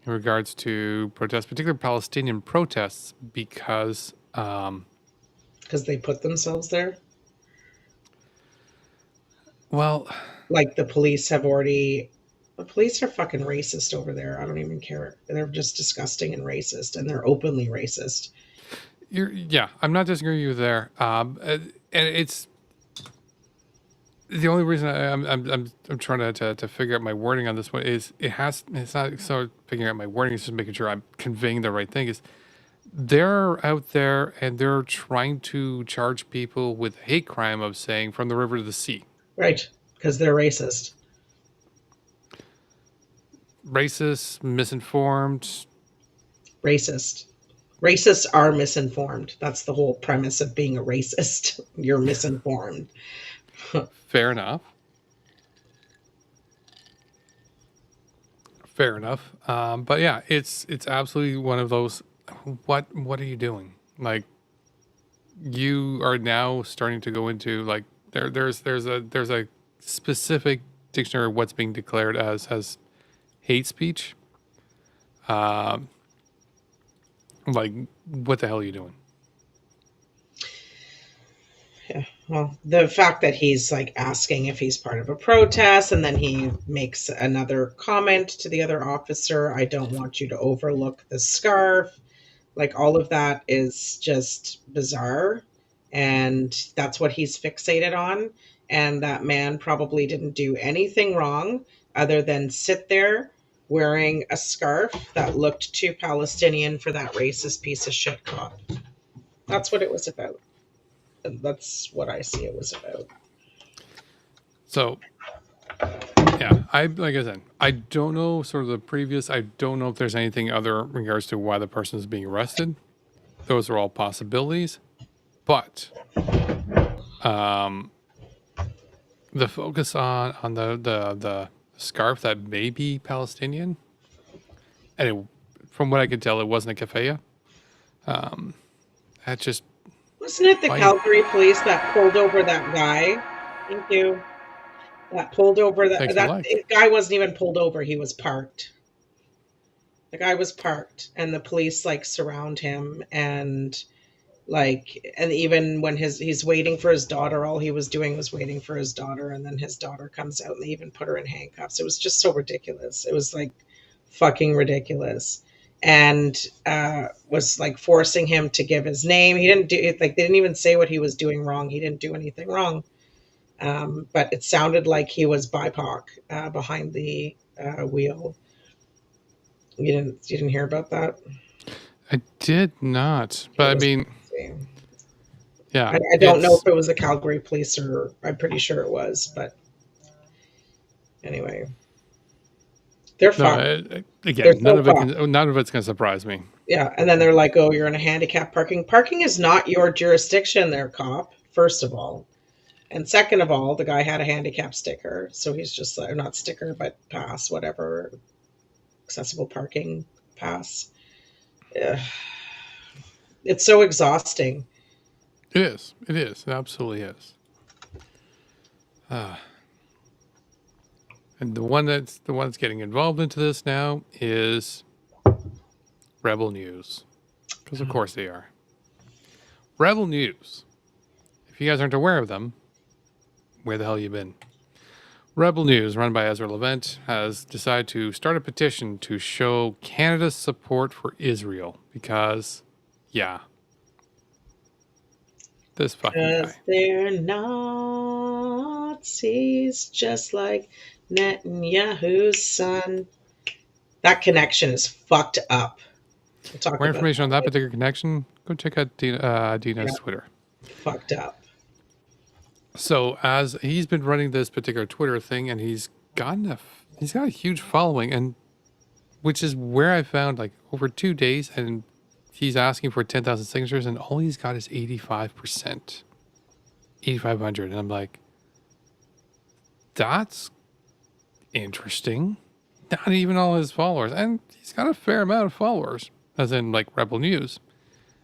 Speaker 1: in regards to protests, particularly Palestinian protests, because
Speaker 2: Because they put themselves there?
Speaker 1: Well,
Speaker 2: Like the police have already. The police are fucking racist over there. I don't even care. They're just disgusting and racist, and they're openly racist.
Speaker 1: yeah, I'm not disagreeing with you there. And it's the only reason I'm trying to figure out my wording on this one is it's not so figuring out my wording, it's just making sure I'm conveying the right thing. Is they're out there and they're trying to charge people with a hate crime of saying from the river to the sea.
Speaker 2: Right. Because they're racist.
Speaker 1: Racist, misinformed.
Speaker 2: Racist. Racists are misinformed. That's the whole premise of being a racist. You're misinformed.
Speaker 1: Fair enough. Fair enough. But yeah, it's absolutely one of those. What are you doing? Like, you are now starting to go into like there's a specific dictionary of what's being declared as hate speech. Like, what the hell are you doing?
Speaker 2: Yeah. Well, the fact that he's like asking if he's part of a protest and then he makes another comment to the other officer, I don't want you to overlook the scarf. Like all of that is just bizarre. And that's what he's fixated on. And that man probably didn't do anything wrong other than sit there wearing a scarf that looked too Palestinian for that racist piece of shit cop. That's what it was about. And that's what I see it was about.
Speaker 1: So yeah, like I said, I don't know sort of the previous. I don't know if there's anything other in regards to why the person is being arrested. Those are all possibilities, but the focus on the scarf that may be Palestinian, and from what I could tell, it wasn't a keffiyeh. That just
Speaker 2: Wasn't it the
Speaker 1: why
Speaker 2: Calgary police that pulled over that guy? Thank you. That pulled over
Speaker 1: takes
Speaker 2: that
Speaker 1: a life.
Speaker 2: guy wasn't even pulled over. He was parked. The guy was parked, and the police like surround him, and even when he's waiting for his daughter, all he was doing was waiting for his daughter, and then his daughter comes out, and they even put her in handcuffs. It was just so ridiculous. It was like fucking ridiculous, and was like forcing him to give his name. He didn't do it. Like they didn't even say what he was doing wrong. He didn't do anything wrong. But it sounded like he was BIPOC behind the wheel. You didn't hear about that?
Speaker 1: I did not, but I mean, yeah,
Speaker 2: I don't know if it was the Calgary police or I'm pretty sure it was, but anyway, they're fucked.
Speaker 1: Again,
Speaker 2: They're so
Speaker 1: none of it's gonna surprise me.
Speaker 2: Yeah, and then they're like, "Oh, you're in a handicap parking. Parking is not your jurisdiction, there, cop. First of all, and second of all, the guy had a handicap sticker, so he's just like not sticker, but pass, whatever, accessible parking pass. Ugh. It's so exhausting.
Speaker 1: It is. It is. It absolutely is. And the one that's getting involved into this now is Rebel News, because of course they are. Rebel News. If you guys aren't aware of them, where the hell you been? Rebel News, run by Ezra Levent, has decided to start a petition to show Canada's support for Israel because, yeah, this fucking guy.
Speaker 2: They're Nazis, just like Netanyahu's son. That connection is fucked up. We'll talk
Speaker 1: More
Speaker 2: about
Speaker 1: information on that particular connection, go check out Deana's Twitter.
Speaker 2: Fucked up.
Speaker 1: So as he's been running this particular Twitter thing, and he's got a huge following, and which is where I found like over 2 days, and he's asking for 10,000 signatures, and all he's got is 85%, 8,500, and I'm like, that's interesting. Not even all his followers, and he's got a fair amount of followers, as in like Rebel News,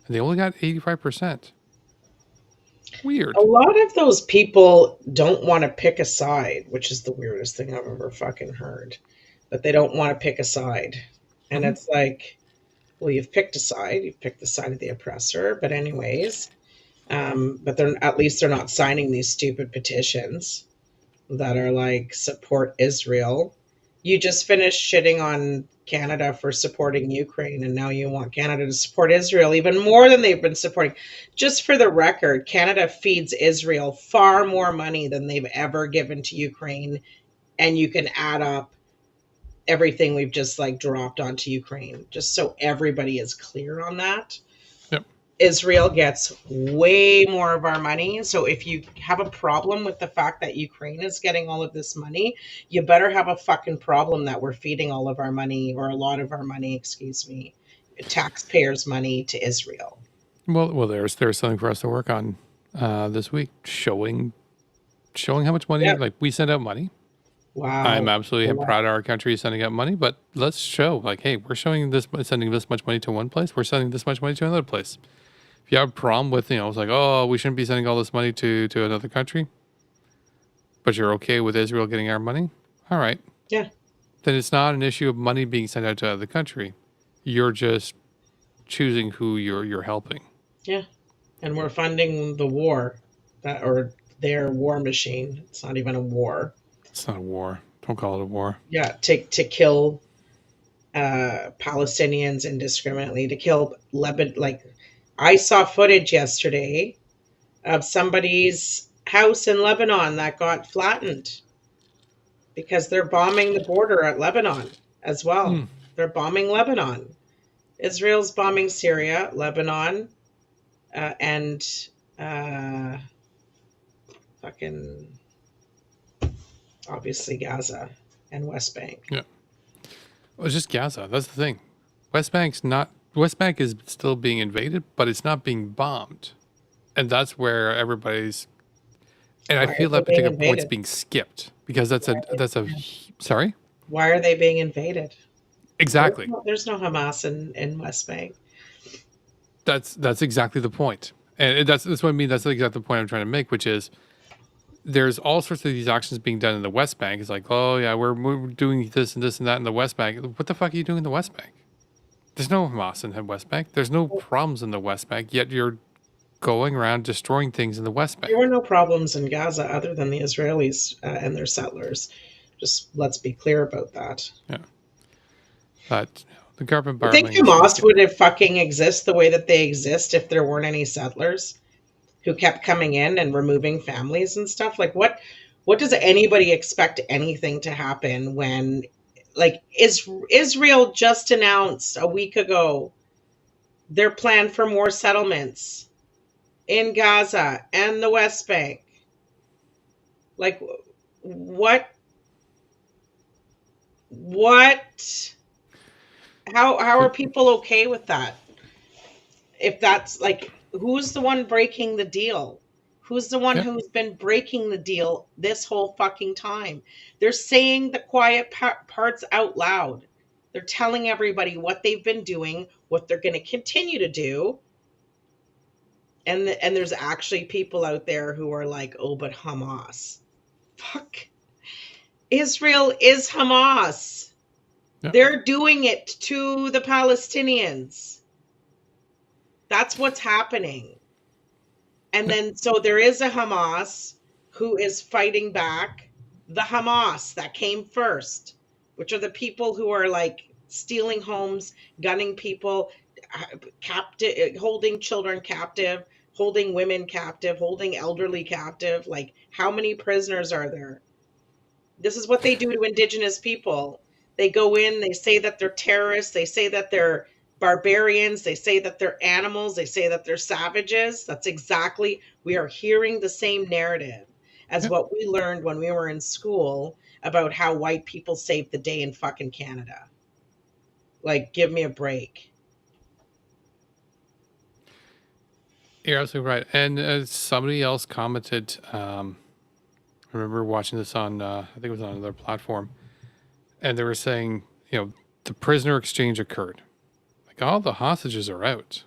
Speaker 1: and they only got 85%. Weird.
Speaker 2: A lot of those people don't want to pick a side, which is the weirdest thing I've ever fucking heard. But they don't want to pick a side. And it's like, well, you've picked a side. You've picked the side of the oppressor. But anyways, but at least they're not signing these stupid petitions. that are like support Israel. You just finished shitting on Canada for supporting Ukraine, and now you want Canada to support Israel even more than they've been supporting. Just for the record, Canada feeds Israel far more money than they've ever given to Ukraine, and you can add up everything we've just like dropped onto Ukraine, just so everybody is clear on that.
Speaker 1: Yep.
Speaker 2: Israel gets way more of our money. So if you have a problem with the fact that Ukraine is getting all of this money, you better have a fucking problem that we're feeding all of our money, or a lot of our money, excuse me, taxpayers' money to Israel.
Speaker 1: Well, there's something for us to work on this week, showing how much money,
Speaker 2: Yeah.
Speaker 1: like, we send out money.
Speaker 2: Wow.
Speaker 1: I'm absolutely proud of our country sending out money, but let's show, like, hey, we're showing this, sending this much money to one place, we're sending this much money to another place. If you have a problem with, it's like, oh, we shouldn't be sending all this money to another country, but you're okay with Israel getting our money, all right.
Speaker 2: Yeah.
Speaker 1: Then it's not an issue of money being sent out to another country. You're just choosing who you're helping.
Speaker 2: Yeah. And we're funding the war, or their war machine. It's not even a war.
Speaker 1: It's not a war. Don't call it a war.
Speaker 2: Yeah, to kill Palestinians indiscriminately, to kill Lebanon. Like, I saw footage yesterday of somebody's house in Lebanon that got flattened because they're bombing the border at Lebanon as well. They're bombing Lebanon. Israel's bombing Syria, Lebanon, and fucking obviously Gaza and West Bank.
Speaker 1: Yeah. Well, it's just Gaza. That's the thing. West Bank is still being invaded, but it's not being bombed. And that's where everybody's, and I feel that particular point's being skipped because that's a sorry?
Speaker 2: Why are they being invaded?
Speaker 1: Exactly.
Speaker 2: There's no Hamas in West Bank.
Speaker 1: That's exactly the point. And that's what I mean. That's exactly the point I'm trying to make, which is there's all sorts of these actions being done in the West Bank. It's like, oh yeah, we're doing this and this and that in the West Bank. What the fuck are you doing in the West Bank? There's no Hamas in the West Bank. There's no problems in the West Bank, yet you're going around destroying things in the West Bank.
Speaker 2: There were no problems in Gaza other than the Israelis and their settlers. Just let's be clear about that.
Speaker 1: Yeah. But the government
Speaker 2: I think Hamas would have fucking exist the way that they exist if there weren't any settlers who kept coming in and removing families and stuff. Like, what does anybody expect anything to happen when, like, Israel just announced a week ago their plan for more settlements in Gaza and the West Bank? Like, what how are people okay with that? If that's like, who's the one breaking the deal? Who's the one who's been breaking the deal this whole fucking time? They're saying the quiet parts out loud. They're telling everybody what they've been doing, what they're going to continue to do. And there's actually people out there who are like, oh, but Hamas. Fuck. Israel is Hamas. Yeah. They're doing it to the Palestinians. That's what's happening. And then, so there is a Hamas who is fighting back the Hamas that came first, which are the people who are like stealing homes, gunning people, captive, holding children captive, holding women captive, holding elderly captive. Like, how many prisoners are there? This is what they do to Indigenous people. They go in, they say that they're terrorists, they say that they're barbarians, they say that they're animals, they say that they're savages. That's exactly, we are hearing the same narrative as what we learned when we were in school about how white people saved the day in fucking Canada. Like, give me a break.
Speaker 1: You're absolutely right. And somebody else commented, I remember watching this on, I think it was on another platform, and they were saying, the prisoner exchange occurred. Like, all the hostages are out.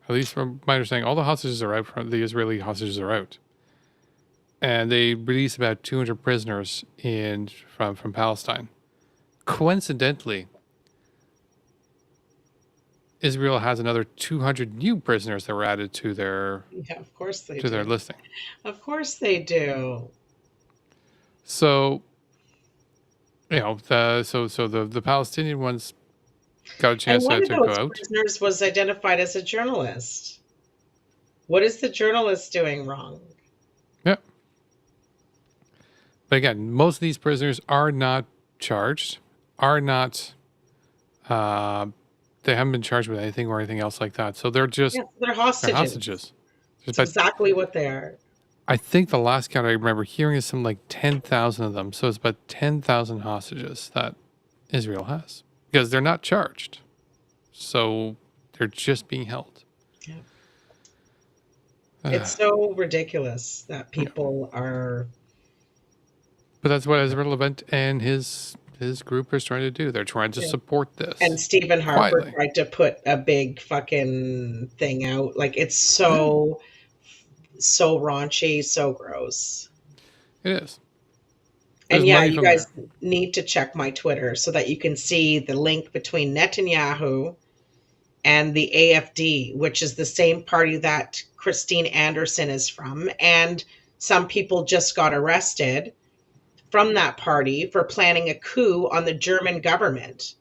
Speaker 1: At least from my understanding, all the hostages are out. The Israeli hostages are out. And they released about 200 prisoners from Palestine. Coincidentally, Israel has another 200 new prisoners that were added to their
Speaker 2: of course they
Speaker 1: their listing.
Speaker 2: Of course they do.
Speaker 1: So, the Palestinian ones got a
Speaker 2: And
Speaker 1: chance
Speaker 2: one of
Speaker 1: to go
Speaker 2: those
Speaker 1: out.
Speaker 2: prisoners was identified as a journalist. What is the journalist doing wrong?
Speaker 1: Yeah. But again, most of these prisoners are not charged, are not, they haven't been charged with anything or anything else like that. So they're just,
Speaker 2: Yes, they're
Speaker 1: they're
Speaker 2: hostages.
Speaker 1: hostages.
Speaker 2: It's
Speaker 1: But
Speaker 2: exactly what they are.
Speaker 1: I think the last count I remember hearing is something like 10,000 of them. So it's about 10,000 hostages that Israel has because they're not charged. So they're just being held.
Speaker 2: Yeah. It's so ridiculous that
Speaker 1: Yeah.
Speaker 2: people are.
Speaker 1: But that's what Israel Levent and his group is trying to do. They're trying to
Speaker 2: Yeah.
Speaker 1: support this.
Speaker 2: And Stephen Harper
Speaker 1: quietly.
Speaker 2: tried to put a big fucking thing out. Like, it's so raunchy, so gross.
Speaker 1: It is.
Speaker 2: And
Speaker 1: There's
Speaker 2: yeah,
Speaker 1: money
Speaker 2: you
Speaker 1: from
Speaker 2: guys
Speaker 1: there.
Speaker 2: need to check my Twitter so that you can see the link between Netanyahu and the AFD, which is the same party that Christine Anderson is from. And some people just got arrested from that party for planning a coup on the German government.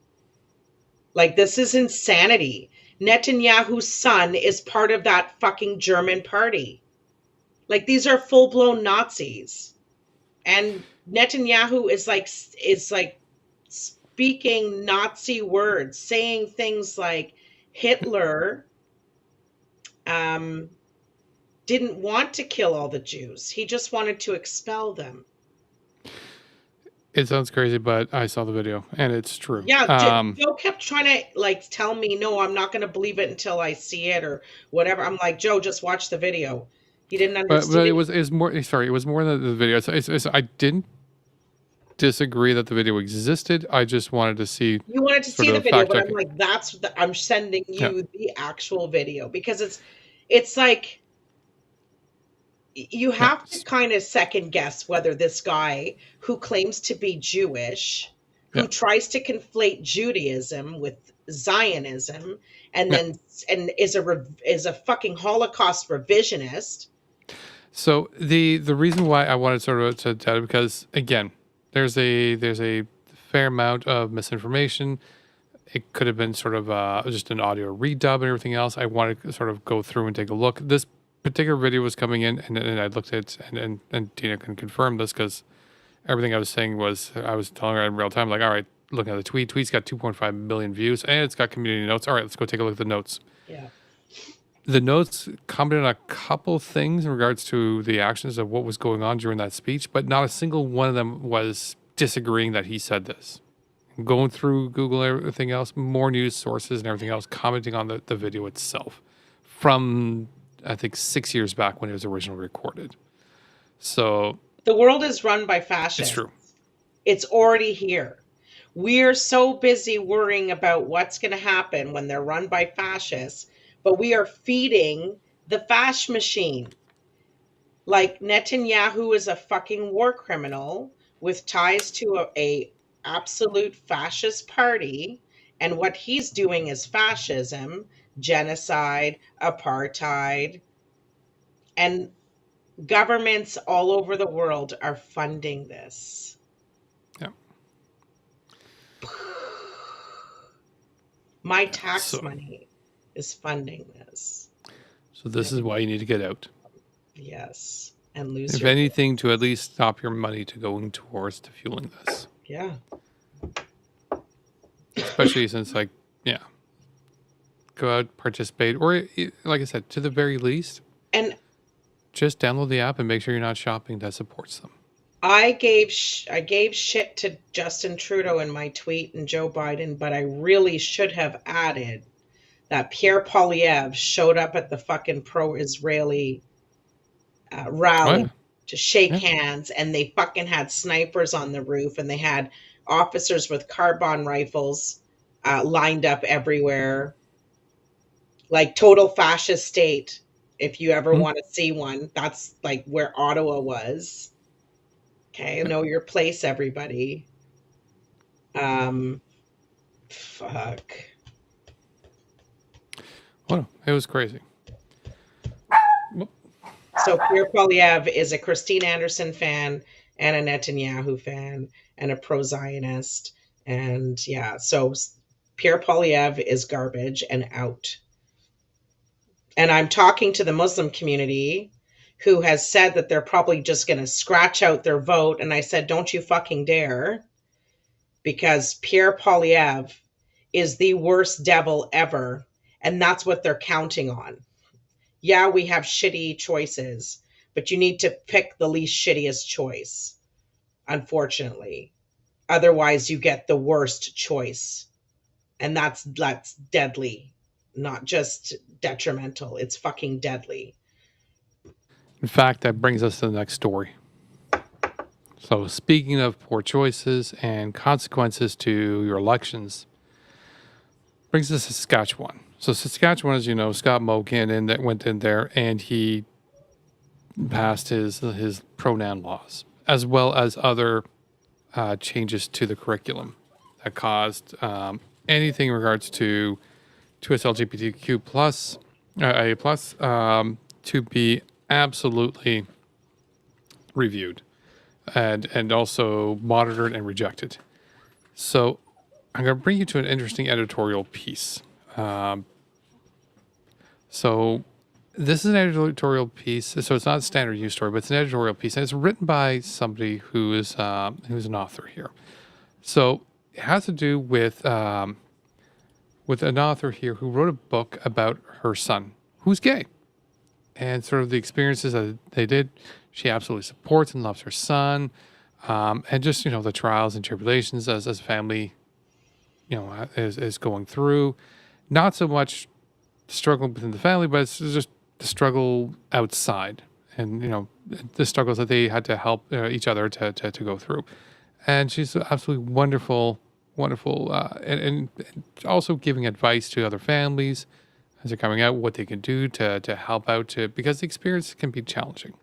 Speaker 2: Like, this is insanity. Netanyahu's son is part of that fucking German party. Like, these are full-blown Nazis. And Netanyahu is like speaking Nazi words, saying things like Hitler didn't want to kill all the Jews. He just wanted to expel them.
Speaker 1: It sounds crazy, but I saw the video and it's true.
Speaker 2: Yeah, Joe kept trying to like tell me, no, I'm not going to believe it until I see it or whatever. I'm like, Joe, just watch the video. He didn't understand.
Speaker 1: But it was more. Sorry, it was more than the video. I didn't disagree that the video existed. I just wanted to see.
Speaker 2: You wanted to
Speaker 1: sort
Speaker 2: see the
Speaker 1: of
Speaker 2: video, but I'm
Speaker 1: fact-checking.
Speaker 2: like, I'm sending you the actual video because it's like you have to kind of second guess whether this guy who claims to be Jewish, who
Speaker 1: Yeah.
Speaker 2: tries to conflate Judaism with Zionism, and
Speaker 1: Yeah.
Speaker 2: then and is a fucking Holocaust revisionist.
Speaker 1: So the reason why I wanted sort of to tell because again, there's a fair amount of misinformation. It could have been sort of just an audio redub and everything else. I wanted to sort of go through and take a look. This particular video was coming in, and I looked at it, and Tina can confirm this because everything I was saying was I was telling her in real time, like, all right, look at the tweet. Tweet's got 2.5 million views, and it's got community notes. All right, let's go take a look at the notes.
Speaker 2: Yeah.
Speaker 1: The notes commented on a couple things in regards to the actions of what was going on during that speech, but not a single one of them was disagreeing that he said this. Going through Google and everything else, more news sources and everything else commenting on the video itself from, I think, 6 years back when it was originally recorded. So
Speaker 2: The world is run by fascists.
Speaker 1: it's true.
Speaker 2: It's already here. We're so busy worrying about what's going to happen when they're run by fascists, but we are feeding the fash machine. Like, Netanyahu is a fucking war criminal with ties to a absolute fascist party, and what he's doing is fascism, genocide, apartheid, and governments all over the world are funding this.
Speaker 1: Yeah.
Speaker 2: My tax
Speaker 1: So-
Speaker 2: money is funding this.
Speaker 1: So this is why you need to get out.
Speaker 2: Yes. And lose
Speaker 1: If
Speaker 2: your
Speaker 1: anything, to at least stop your money to going towards to fueling this.
Speaker 2: yeah.
Speaker 1: Especially since, like, yeah, go out, participate, or like I said, to the very least,
Speaker 2: And
Speaker 1: just download the app and make sure you're not shopping that supports them.
Speaker 2: I gave shit to Justin Trudeau in my tweet and Joe Biden, but I really should have added that Pierre Poilievre showed up at the fucking pro-Israeli rally
Speaker 1: Oh, yeah.
Speaker 2: to shake
Speaker 1: Yeah.
Speaker 2: hands, and they fucking had snipers on the roof, and they had officers with carbine rifles lined up everywhere, like total fascist state. If you ever want to see one, that's like where Ottawa was. Okay, know your place, everybody. Fuck.
Speaker 1: Oh, no, it was crazy.
Speaker 2: So Pierre Poilievre is a Christine Anderson fan. and a Netanyahu fan and a pro-Zionist. And yeah, so Pierre Poilievre is garbage and out. And I'm talking to the Muslim community who has said that they're probably just going to scratch out their vote. And I said, don't you fucking dare, because Pierre Poilievre is the worst devil ever. And that's what they're counting on. Yeah, we have shitty choices, but you need to pick the least shittiest choice, unfortunately. Otherwise, you get the worst choice. And that's deadly, not just detrimental. It's fucking deadly.
Speaker 1: In fact, that brings us to the next story. So, speaking of poor choices and consequences to your elections, brings us to Saskatchewan. So, Saskatchewan, as you know, Scott Moe went in there and he passed his pronoun laws, as well as other changes to the curriculum that caused anything in regards to us LGBTQ plus A plus to be absolutely reviewed and also monitored and rejected. So I'm going to bring you to an interesting editorial piece. So this is an editorial piece. So it's not a standard news story, but it's an editorial piece, and it's written by somebody who's an author here. So it has to do with an author here who wrote a book about her son, who's gay, and sort of the experiences that they did. She absolutely supports and loves her son, and just the trials and tribulations as a family, is going through. Not so much struggling within the family, but it's just the struggle outside, and the struggles that they had to help each other to go through. And she's absolutely wonderful, and also giving advice to other families as they're coming out, what they can do to help out, because the experience can be challenging.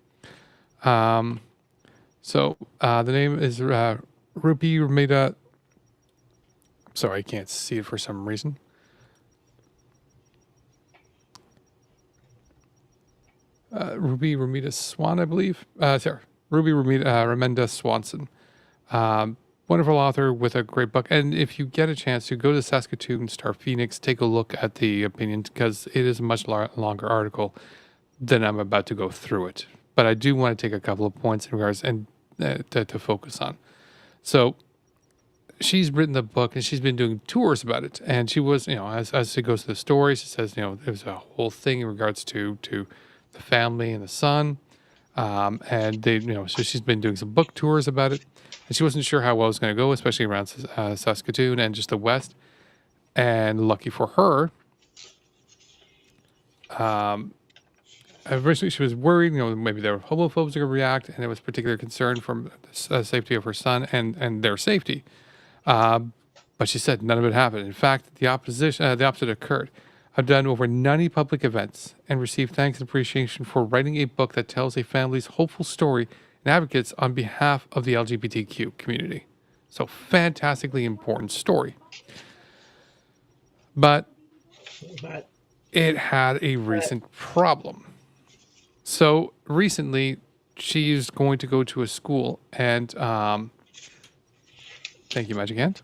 Speaker 1: So the name is Ruby Ramita. Sorry, I can't see it for some reason. Ruby Ramita Swan, I believe. Ruby Ramenda Swanson. Wonderful author with a great book. And if you get a chance to go to Saskatoon Star Phoenix, take a look at the opinions, because it is a much longer article than I'm about to go through it. But I do want to take a couple of points in regards and to focus on. So she's written the book and she's been doing tours about it. And she was, as she goes through the story, she says, there's a whole thing in regards to the family and the son. And they, so she's been doing some book tours about it. And she wasn't sure how well it was going to go, especially around Saskatoon and just the West. And lucky for her, originally she was worried, maybe there were homophobes that could react, and it was particular concern from the safety of her son and their safety. But she said none of it happened. In fact, the opposite occurred. I've done over 90 public events and received thanks and appreciation for writing a book that tells a family's hopeful story and advocates on behalf of the LGBTQ community. So fantastically important story. But it had a recent problem. So recently, she's going to go to a school, and thank you, Magic Hand.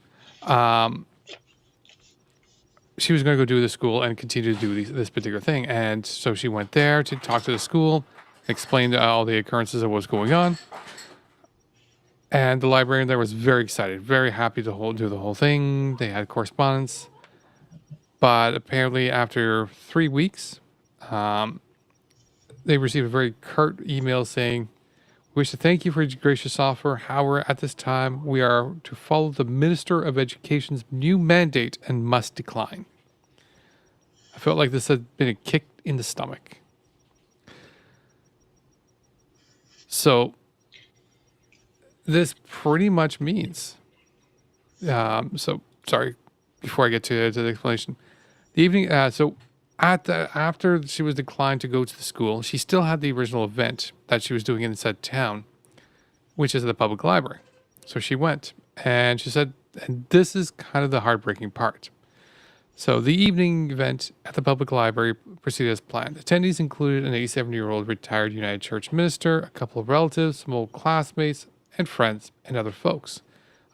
Speaker 1: She was going to go do the school and continue to do this particular thing, and so she went there to talk to the school, explained all the occurrences of what's going on, and the librarian there was very excited, very happy to do the whole thing. They had correspondence, but apparently after 3 weeks, they received a very curt email saying, "We wish to thank you for your gracious offer. However, at this time, we are to follow the Minister of Education's new mandate and must decline." I felt like this had been a kick in the stomach. So this pretty much means, so sorry, before I get to the explanation, the evening, after she was declined to go to the school, she still had the original event that she was doing in said town, which is at the public library. So she went, and she said, and this is kind of the heartbreaking part. So the evening event at the public library proceeded as planned. Attendees included an 87-year-old retired United Church minister, a couple of relatives, some old classmates, and friends and other folks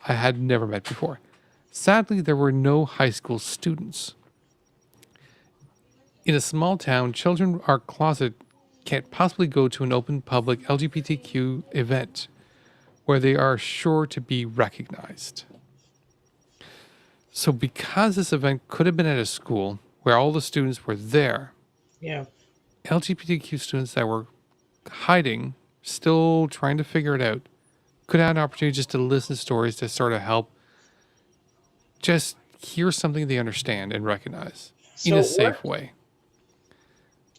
Speaker 1: I had never met before. Sadly, there were no high school students. In a small town, children are closeted, can't possibly go to an open public LGBTQ event where they are sure to be recognized. So because this event could have been at a school where all the students were there,
Speaker 2: Yeah.
Speaker 1: LGBTQ students that were hiding, still trying to figure it out, could have an opportunity just to listen to stories to sort of help just hear something they understand and recognize in
Speaker 2: So
Speaker 1: a
Speaker 2: it
Speaker 1: safe
Speaker 2: worked.
Speaker 1: way.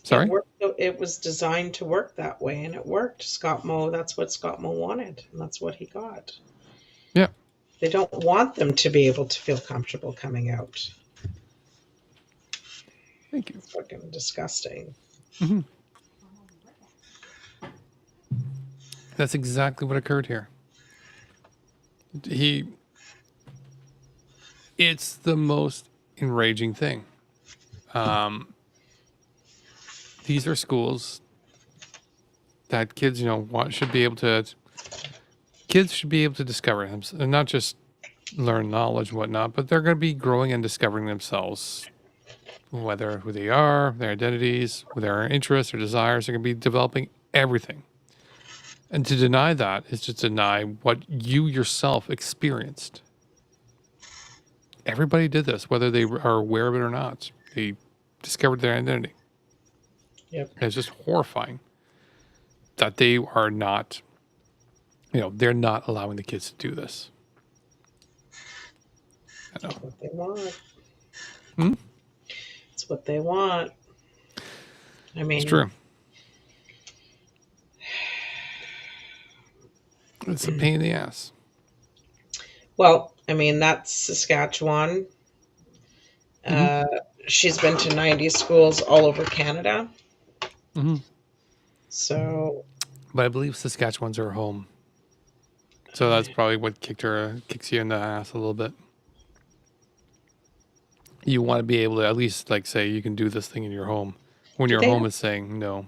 Speaker 1: Sorry?
Speaker 2: It was designed to work that way, and it worked. That's what Scott Moe wanted, and that's what he got.
Speaker 1: Yeah.
Speaker 2: They don't want them to be able to feel comfortable coming out.
Speaker 1: Thank you.
Speaker 2: It's fucking disgusting.
Speaker 1: That's exactly what occurred here. It's the most enraging thing. These are schools that kids, should be able to. Kids should be able to discover themselves, and not just learn knowledge and whatnot, but they're going to be growing and discovering themselves, whether who they are, their identities, their interests, their desires. They're going to be developing everything. And to deny that is to deny what you yourself experienced. Everybody did this, whether they are aware of it or not. They discovered their identity.
Speaker 2: Yep.
Speaker 1: And it's just horrifying that they are not, they're not allowing the kids to do this. I know.
Speaker 2: That's what they want.
Speaker 1: Hmm?
Speaker 2: It's what they want. I mean,
Speaker 1: It's true. It's a pain in the ass.
Speaker 2: well, I mean, that's Saskatchewan. She's been to 90 schools all over Canada.
Speaker 1: Mm-hmm.
Speaker 2: So,
Speaker 1: But I believe Saskatchewan's her home. So that's probably what kicks you in the ass a little bit. You want to be able to at least say you can do this thing in your home when your
Speaker 2: they
Speaker 1: home
Speaker 2: have-
Speaker 1: is saying no.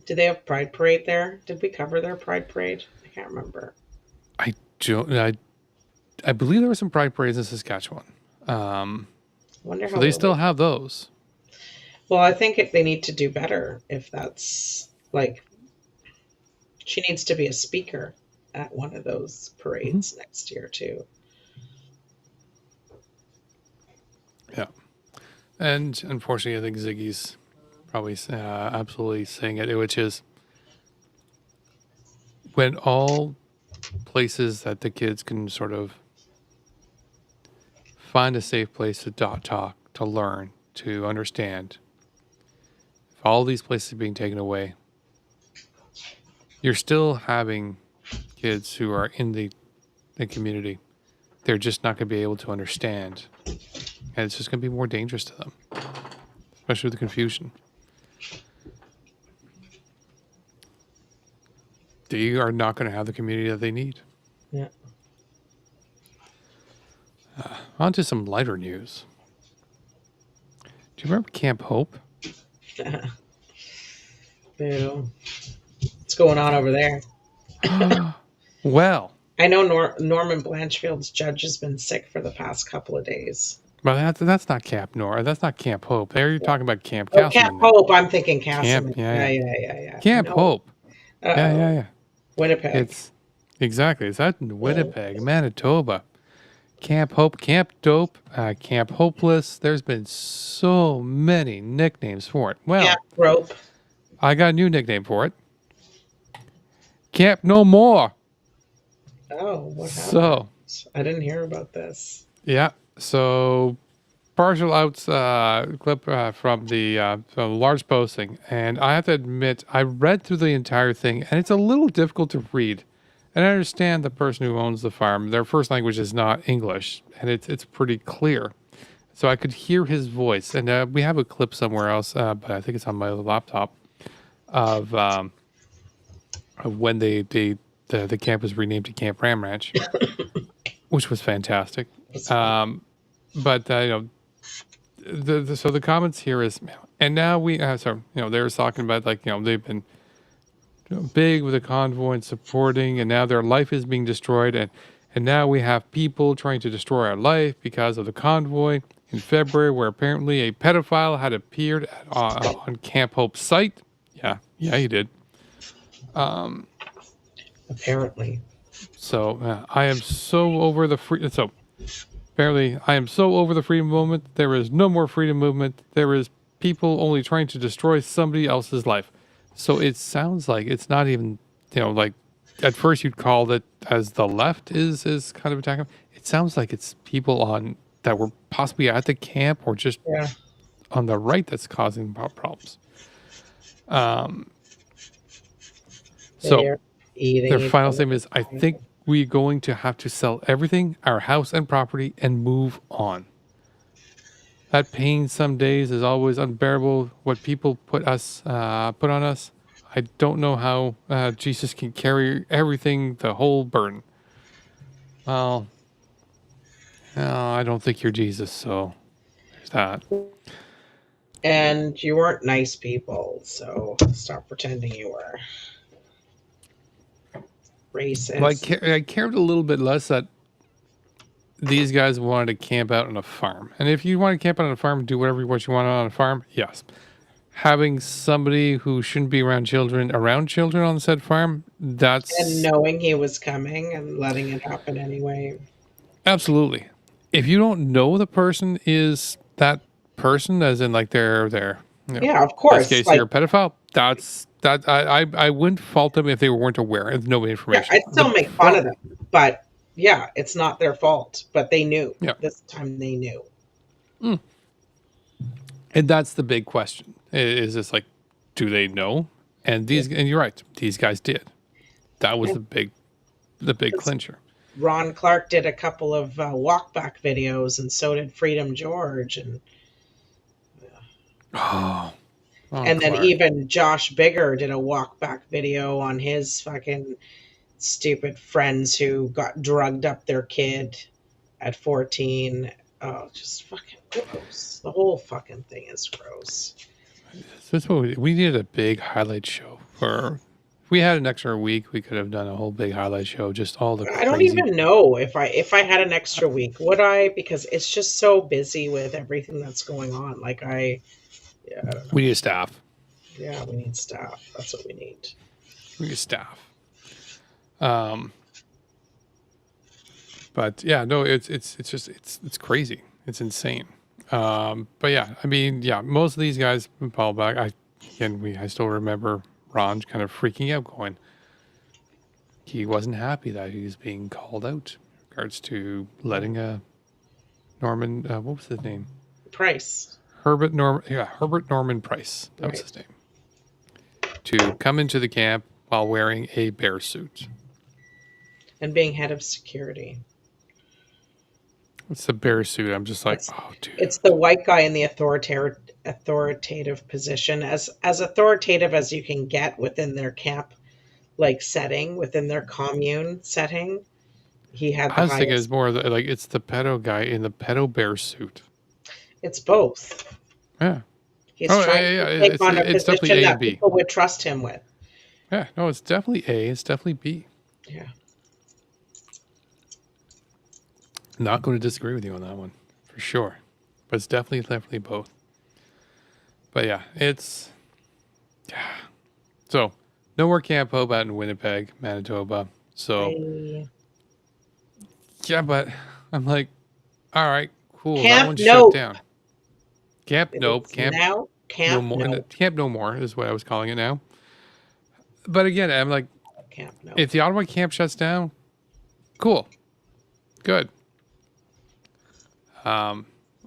Speaker 2: do they have Pride Parade there? Did we cover their Pride Parade? I can't remember.
Speaker 1: I believe there were some pride parades in Saskatchewan.
Speaker 2: Wonder how
Speaker 1: So they still have those.
Speaker 2: Well, I think they need to do better if that's she needs to be a speaker at one of those parades next year too.
Speaker 1: Yeah. And unfortunately, I think Ziggy's probably absolutely saying it, which is when all places that the kids can sort of find a safe place to talk, to learn, to understand. If all these places are being taken away, you're still having kids who are in the community. They're just not going to be able to understand. And it's just going to be more dangerous to them, especially with the confusion. They are not going to have the community that they need.
Speaker 2: Yeah.
Speaker 1: On to some lighter news. Do you remember Camp Hope?
Speaker 2: Boo. What's going on over there?
Speaker 1: Well,
Speaker 2: I know Norman Blanchfield's judge has been sick for the past couple of days.
Speaker 1: but that's not Camp Nora. That's not Camp Hope. There you're talking about Camp
Speaker 2: Oh,
Speaker 1: Castleman.
Speaker 2: Camp Hope. I'm thinking Castleman.
Speaker 1: yeah.
Speaker 2: Yeah.
Speaker 1: Camp
Speaker 2: No.
Speaker 1: Hope.
Speaker 2: Uh-oh.
Speaker 1: Yeah.
Speaker 2: Winnipeg.
Speaker 1: It's exactly. It's out in Winnipeg, Manitoba. Camp Hope, Camp Dope, Camp Hopeless. There's been so many nicknames for it. Well,
Speaker 2: Camp Rope.
Speaker 1: I got a new nickname for it. Camp No More.
Speaker 2: Oh, what happened?
Speaker 1: So,
Speaker 2: I didn't hear about this.
Speaker 1: yeah. So, partial outs clip from the large posting. And I have to admit, I read through the entire thing, and it's a little difficult to read. And I understand the person who owns the farm, their first language is not English, and it's pretty clear. So I could hear his voice. And we have a clip somewhere else, but I think it's on my laptop, of when the camp was renamed to Camp Ram Ranch, which was fantastic. But so the comments here is, and now they were talking about they've been big with a convoy and supporting, and now their life is being destroyed, and now we have people trying to destroy our life because of the convoy in February, where apparently a pedophile had appeared on Camp Hope's site. Yeah, he did.
Speaker 2: Apparently.
Speaker 1: So I am so over the free. So apparently, I am so over the freedom movement. There is no more freedom movement. There is people only trying to destroy somebody else's life. So it sounds like it's not even, like at first you'd call it as the left is kind of attacking. It sounds like it's people on that were possibly at the camp or just on the right that's causing problems. So
Speaker 2: They're eating
Speaker 1: their
Speaker 2: each
Speaker 1: final
Speaker 2: other.
Speaker 1: statement is, I think we're going to have to sell everything, our house and property, and move on. That pain some days is always unbearable. What people put on us. I don't know how Jesus can carry everything, the whole burden. Well, I don't think you're Jesus, so there's that.
Speaker 2: And you weren't nice people, so stop pretending you were. Racist.
Speaker 1: Well, I cared a little bit less that these guys wanted to camp out on a farm. And if you want to camp out on a farm, do whatever what you want on a farm, yes. Having somebody who shouldn't be around children on said farm, that's...
Speaker 2: And knowing he was coming and letting it happen anyway.
Speaker 1: Absolutely. If you don't know the person is that person, as in like they're
Speaker 2: Yeah, of course.
Speaker 1: In this case, you're a pedophile. I wouldn't fault them if they weren't aware of no information.
Speaker 2: Yeah, I'd still make fun of them, but yeah, it's not their fault. But they knew.
Speaker 1: Yeah.
Speaker 2: This time they knew.
Speaker 1: And that's the big question. Is this like, do they know? And and you're right, these guys did. That was the big clincher.
Speaker 2: Ron Clark did a couple of walkback videos, and so did Freedom George, and and then
Speaker 1: Clark.
Speaker 2: even Josh Bigger did a walkback video on his fucking stupid friends who got drugged up their kid at 14. Oh, just fucking gross. The whole fucking thing is gross.
Speaker 1: So that's what we needed a big highlight show for. If we had an extra week, we could have done a whole big highlight show. Just all the.
Speaker 2: I don't even know if I had an extra week, would I? Because it's just so busy with everything that's going on. Like I don't know.
Speaker 1: We need staff.
Speaker 2: Yeah, we need staff. That's what we need.
Speaker 1: We need staff. But yeah, no, it's just it's crazy. It's insane. But yeah, I mean, yeah, most of these guys fall back. I still remember Ron kind of freaking out, going, he wasn't happy that he was being called out in regards to letting Norman, what was his name?
Speaker 2: Price.
Speaker 1: Herbert Norman Price. That was his name. To come into the camp while wearing a bear suit.
Speaker 2: And being head of security.
Speaker 1: It's a bear suit. I'm just like, oh, dude.
Speaker 2: It's the white guy in the authoritative position, as authoritative as you can get within their camp, like setting, within their commune setting. He had.
Speaker 1: I was thinking it's more like it's the pedo guy in the pedo bear suit.
Speaker 2: It's both.
Speaker 1: Yeah.
Speaker 2: He's trying to take on a position that people would trust him with.
Speaker 1: Yeah, no, it's definitely A. It's definitely B.
Speaker 2: Yeah.
Speaker 1: Not going to disagree with you on that one, for sure. But it's definitely both. But yeah, it's... Yeah. So, no more Camp Hope out in Winnipeg, Manitoba. So... Yeah, but I'm like, all right, cool. That one's shut down. Camp Nope. Camp No More is what I was calling it now. But again, I'm like,
Speaker 2: Camp Nope.
Speaker 1: If the Ottawa camp shuts down, cool. Good.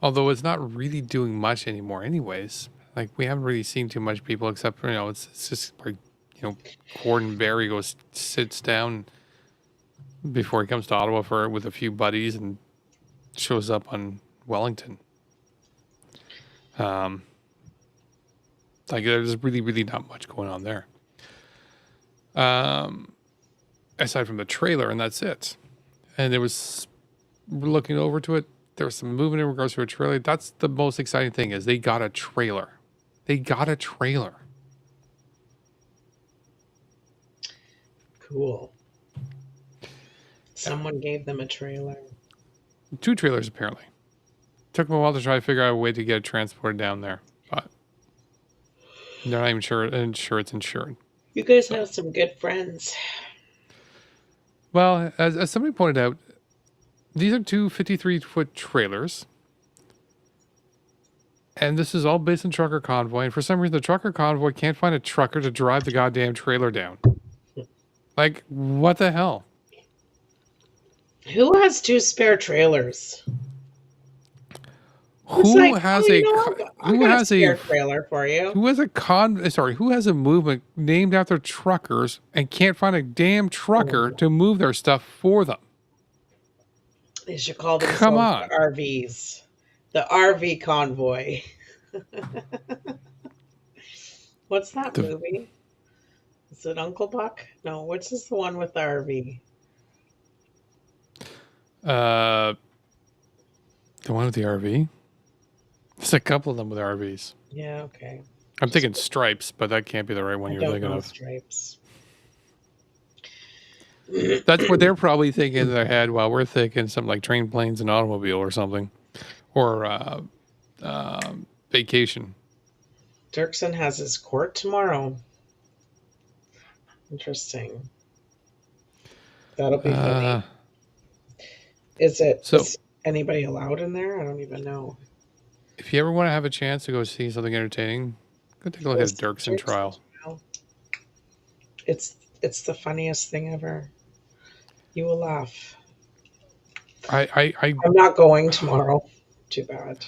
Speaker 1: Although it's not really doing much anymore anyways. Like, we haven't really seen too much people except for, it's just where, Gordon Barry sits down before he comes to Ottawa with a few buddies and shows up on Wellington. Like, there's really, really not much going on there. Aside from the trailer, and that's it. And looking over to it, there was some movement in regards to a trailer. That's the most exciting thing, is they got a trailer.
Speaker 2: Cool. Someone gave them a trailer.
Speaker 1: 2 trailers, apparently. Took them a while to try to figure out a way to get it transported down there. But they're not even sure it's insured.
Speaker 2: You guys have some good friends.
Speaker 1: Well, as somebody pointed out, these are 2 53-foot trailers. And this is all based on trucker convoy. And for some reason, the trucker convoy can't find a trucker to drive the goddamn trailer down. Like, what the hell?
Speaker 2: Who has 2 spare trailers?
Speaker 1: Who has a
Speaker 2: trailer for you?
Speaker 1: who has a movement named after truckers and can't find a damn trucker to move their stuff for them?
Speaker 2: They should call themselves
Speaker 1: Come on.
Speaker 2: the RVs. The RV convoy. What's that movie? Is it Uncle Buck? No, what's the one with the RV?
Speaker 1: The one with the RV? There's a couple of them with RVs.
Speaker 2: Yeah, okay.
Speaker 1: I'm thinking Stripes, but that can't be the right one you're thinking of.
Speaker 2: Stripes.
Speaker 1: That's what they're probably thinking in their head while we're thinking something like Train, Planes, and Automobile or something. Or Vacation.
Speaker 2: Dirksen has his court tomorrow. Interesting. That'll be funny. Is anybody allowed in there? I don't even know.
Speaker 1: If you ever want to have a chance to go see something entertaining, go take a look at Dirksen trial.
Speaker 2: It's the funniest thing ever. You will laugh.
Speaker 1: I'm
Speaker 2: not going tomorrow. Too bad.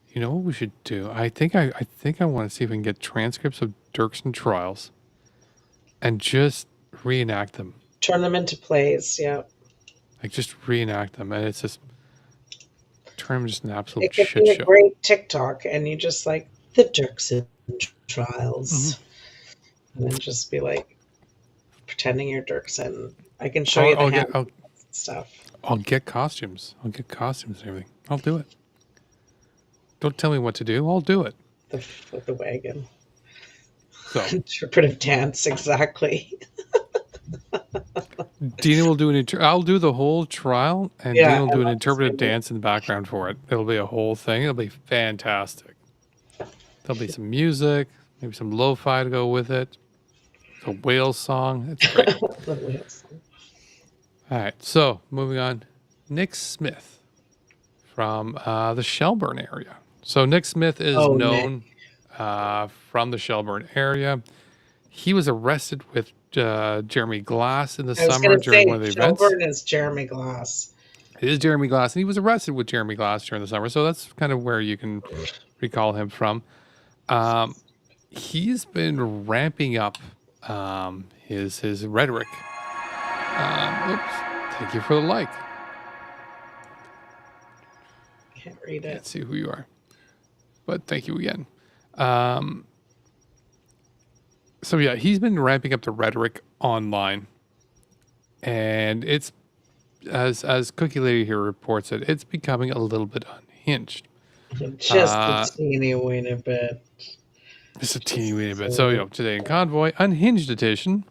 Speaker 1: You know what we should do? I think I want to see if we can get transcripts of Dirksen trials and just reenact them.
Speaker 2: Turn them into plays, yeah.
Speaker 1: Like just reenact them, and it's just turn them just an absolute
Speaker 2: it could
Speaker 1: shit
Speaker 2: be a
Speaker 1: show.
Speaker 2: Great TikTok, and you just like the Dirksen trials, and then just be like pretending you're Dirksen. I can show you the stuff.
Speaker 1: I'll get costumes. I'll get costumes and everything. I'll do it. Don't tell me what to do. I'll do it.
Speaker 2: With the wagon.
Speaker 1: So
Speaker 2: interpretive dance, exactly.
Speaker 1: Deana will do I'll do the whole trial, and Deana will do an interpretive dance in the background for it. It'll be a whole thing. It'll be fantastic. There'll be some music, maybe some lo-fi to go with it. A whale song. It's great.
Speaker 2: The whale song.
Speaker 1: All right, so moving on. Nick Smith from the Shelburne area. So Nick Smith is known from the Shelburne area. He was arrested with Jeremy Glass in the summer during one of the events.
Speaker 2: Shelburne is Jeremy Glass.
Speaker 1: It is Jeremy Glass, and he was arrested with Jeremy Glass during the summer, so that's kind of where you can recall him from. He's been ramping up his rhetoric. Thank you for the like.
Speaker 2: Can't read it.
Speaker 1: Can't see who you are, but thank you again. So yeah, he's been ramping up the rhetoric online, and it's as Cookie Lady here reports it, it's becoming a little bit unhinged.
Speaker 2: Just a teeny weeny bit.
Speaker 1: Just a teeny weeny bit. So today in Convoy, Unhinged edition.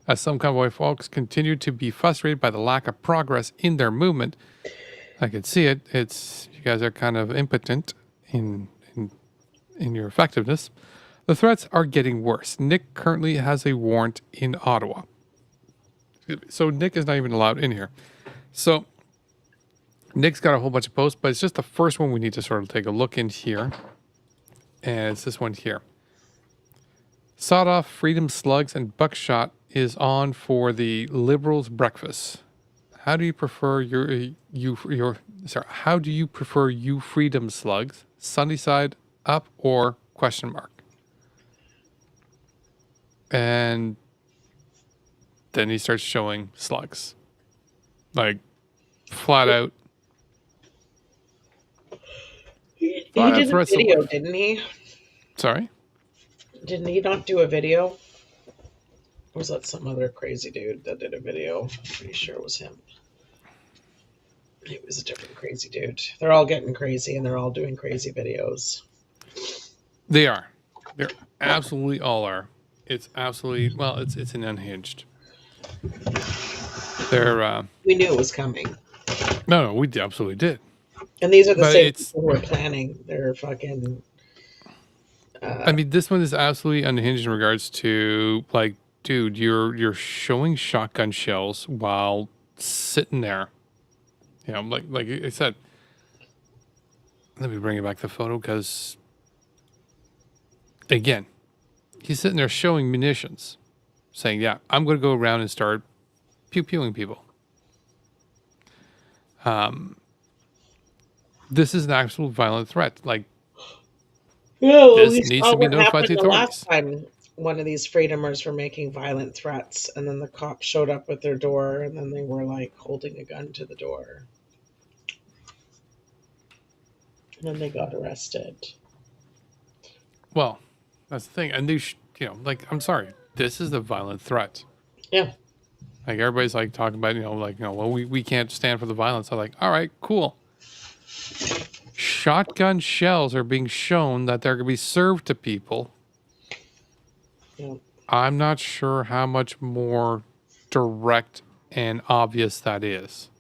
Speaker 1: As some convoy folks continue to be frustrated by the lack of progress in their movement, I can see it. You guys are kind of impotent in your effectiveness. The threats are getting worse. Nick currently has a warrant in Ottawa. So Nick is not even allowed in here. So Nick's got a whole bunch of posts, but it's just the first one we need to sort of take a look in here. And it's this one here. Sawed off freedom slugs and buckshot is on for the Liberals' breakfast. How do you prefer how do you prefer you freedom slugs? Sunny side up or question mark? And then he starts showing slugs. Like flat out.
Speaker 2: He did a video, didn't he?
Speaker 1: Sorry?
Speaker 2: Didn't he not do a video? Or was that some other crazy dude that did a video? I'm pretty sure it was him. It was a different crazy dude. They're all getting crazy and they're all doing crazy videos.
Speaker 1: They are. They're absolutely all are. It's absolutely, well, it's an Unhinged. They're
Speaker 2: We knew it was coming.
Speaker 1: no, we absolutely did.
Speaker 2: And these are the
Speaker 1: But
Speaker 2: same
Speaker 1: it's,
Speaker 2: people who are planning. They're fucking.
Speaker 1: I mean, this one is absolutely unhinged in regards to like, dude, you're showing shotgun shells while sitting there. You know, like I said. Let me bring it back the photo because, again, he's sitting there showing munitions, saying, "Yeah, I'm going to go around and start pew-pewing people." This is an actual violent threat. Like,
Speaker 2: Yeah, well,
Speaker 1: this
Speaker 2: we
Speaker 1: needs
Speaker 2: saw
Speaker 1: to be
Speaker 2: what
Speaker 1: notified
Speaker 2: happened
Speaker 1: to the
Speaker 2: the last
Speaker 1: authorities.
Speaker 2: time one of these freedomers were making violent threats, and then the cops showed up at their door, and then they were like holding a gun to the door. And then they got arrested.
Speaker 1: Well, that's the thing. And they, you know, like, I'm sorry, this is a violent threat.
Speaker 2: Yeah.
Speaker 1: Like, everybody's like talking about, you know, like, you know, well, we can't stand for the violence. I'm like, all right, cool. Shotgun shells are being shown that they're going to be served to people.
Speaker 2: Yeah.
Speaker 1: I'm not sure how much more direct and obvious that is.